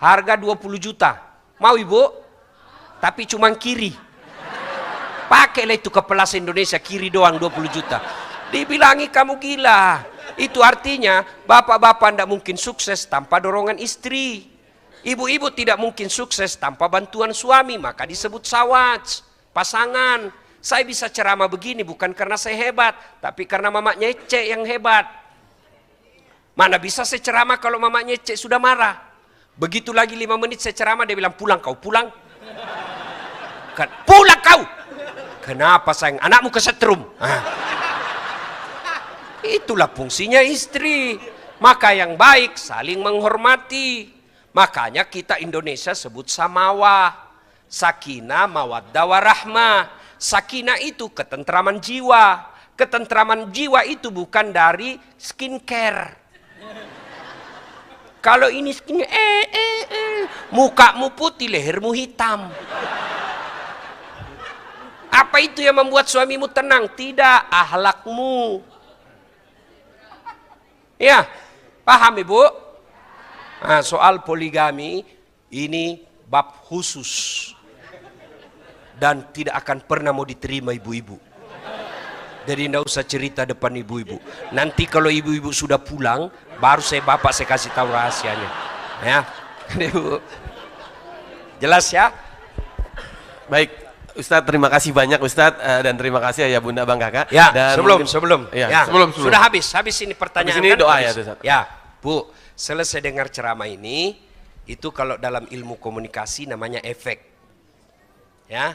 [SPEAKER 1] harga 20 juta. Mau Ibu? Tapi cuma kiri. Pakailah itu ke Pelas Indonesia, kiri doang 20 juta. Dibilangi kamu gila. Itu artinya bapak-bapak tidak mungkin sukses tanpa dorongan istri. Ibu-ibu tidak mungkin sukses tanpa bantuan suami. Maka disebut sawaj, pasangan. Saya bisa ceramah begini bukan karena saya hebat, tapi karena mamanya Ece yang hebat. Mana bisa saya ceramah kalau mamanya Ece sudah marah. Begitu lagi 5 menit saya ceramah, dia bilang pulang kau, pulang. Pulang kau. Kenapa sayang? Anakmu kesetrum. Itulah fungsinya istri. Maka yang baik saling menghormati. Makanya kita Indonesia sebut samawa. Sakinah, mawaddah, warahmah. Sakinah itu ketentraman jiwa. Ketentraman jiwa itu bukan dari skincare. Kalau ini mukamu putih, lehermu hitam. Apa itu yang membuat suamimu tenang? Tidak, ahlakmu. Ya, paham Ibu? Nah, soal poligami ini bab khusus dan tidak akan pernah mau diterima ibu-ibu. Jadi tidak usah cerita depan ibu-ibu. Nanti kalau ibu-ibu sudah pulang, baru bapak saya kasih tahu rahasianya. Ya, Ibu. Jelas ya?
[SPEAKER 2] Baik, Ustadz, terima kasih banyak Ustadz, dan terima kasih ya Bunda, Bang Kakak.
[SPEAKER 1] Ya,
[SPEAKER 2] dan
[SPEAKER 1] sebelum.
[SPEAKER 2] Ya,
[SPEAKER 1] Ya,
[SPEAKER 3] sebelum.
[SPEAKER 1] sudah habis ini pertanyaan.
[SPEAKER 2] Habis ini
[SPEAKER 1] kan?
[SPEAKER 2] doa
[SPEAKER 1] Habis.
[SPEAKER 2] ya, Ustadz.
[SPEAKER 1] Ya, Bu, selesai dengar ceramah ini, itu kalau dalam ilmu komunikasi namanya efek. Ya,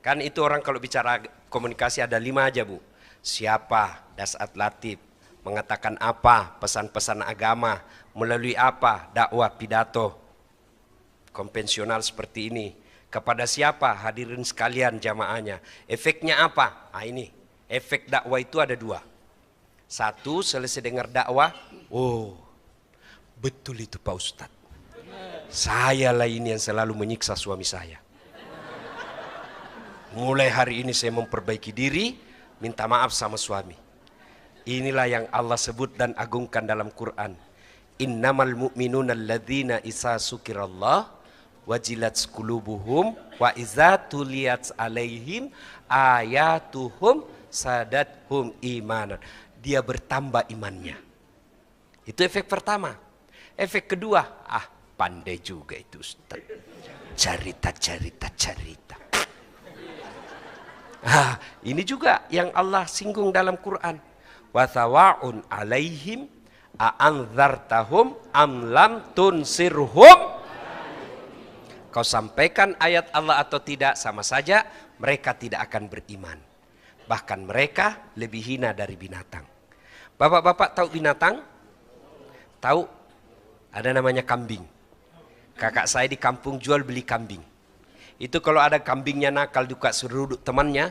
[SPEAKER 1] kan itu orang kalau bicara komunikasi ada 5 aja Bu. Siapa, dasat latif, mengatakan apa, pesan-pesan agama, melalui apa, dakwah, pidato, konvensional seperti ini. Kepada siapa, hadirin sekalian jamaahnya. Efeknya apa? Ah ini, efek dakwah itu ada 2. 1, selesai dengar dakwah, oh betul itu Pak Ustadz. Saya lah ini yang selalu menyiksa suami saya. Mulai hari ini saya memperbaiki diri, minta maaf sama suami. Inilah yang Allah sebut dan agungkan dalam Quran. Innamal mu'minuna alladzina isa sukirallah wajilat qulubuhum wa iza tuliyat alaihim ayatuhum sadathum imanan. Dia bertambah imannya. Itu efek pertama. Efek kedua, pandai juga itu Ustaz. Cerita. Ini juga yang Allah singgung dalam Quran. Wa sawa'un alaihim a'anzartahum am lam tunsirhum. Kau sampaikan ayat Allah atau tidak sama saja, mereka tidak akan beriman. Bahkan mereka lebih hina dari binatang. Bapak-bapak tahu binatang? Tahu? Ada namanya kambing. Kakak saya di kampung jual beli kambing. Itu kalau ada kambingnya nakal duka seruduk temannya,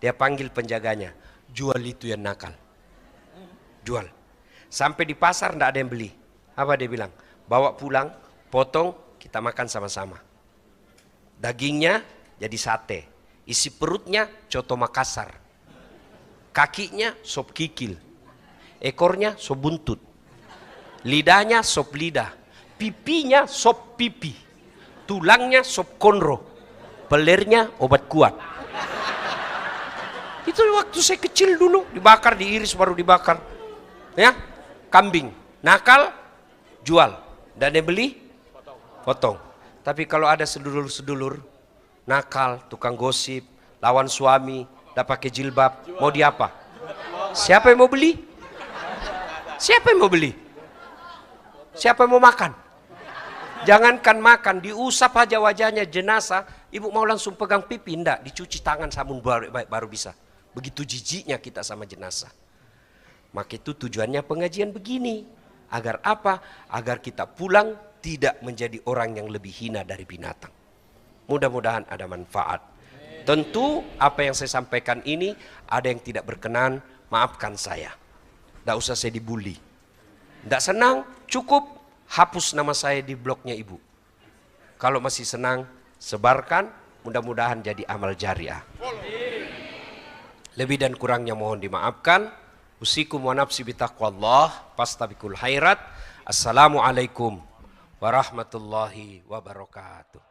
[SPEAKER 1] dia panggil penjaganya, jual itu yang nakal. Jual. Sampai di pasar tidak ada yang beli. Apa dia bilang? Bawa pulang, potong, kita makan sama-sama. Dagingnya jadi sate. Isi perutnya coto Makassar. Kakinya sop kikil. Ekornya sop buntut. Lidahnya sop lidah. Pipinya sop pipi. Tulangnya sop konro. Pelernya obat kuat. Itu waktu saya kecil dulu, dibakar, diiris baru dibakar. Ya, kambing nakal jual, dan yang beli potong. Tapi kalau ada sedulur-sedulur nakal, tukang gosip, lawan suami, dah pakai jilbab, mau diapa? Siapa yang mau beli? Siapa yang mau beli? Siapa yang mau makan? Jangankan makan, diusap aja wajahnya jenazah, ibu mau langsung pegang pipi, enggak, dicuci tangan sabun baru bisa. Begitu jijiknya kita sama jenazah. Maka itu tujuannya pengajian begini. Agar apa? Agar kita pulang tidak menjadi orang yang lebih hina dari binatang. Mudah-mudahan ada manfaat. Tentu apa yang saya sampaikan ini ada yang tidak berkenan, maafkan saya. Tidak usah saya dibully. Tidak senang, cukup hapus nama saya di blognya ibu. Kalau masih senang, sebarkan, mudah-mudahan jadi amal jariah. Lebih dan kurangnya mohon dimaafkan. Usikum wa nafsi bitaqwallah, fastabiqul khairat. Assalamualaikum warahmatullahi wabarakatuh.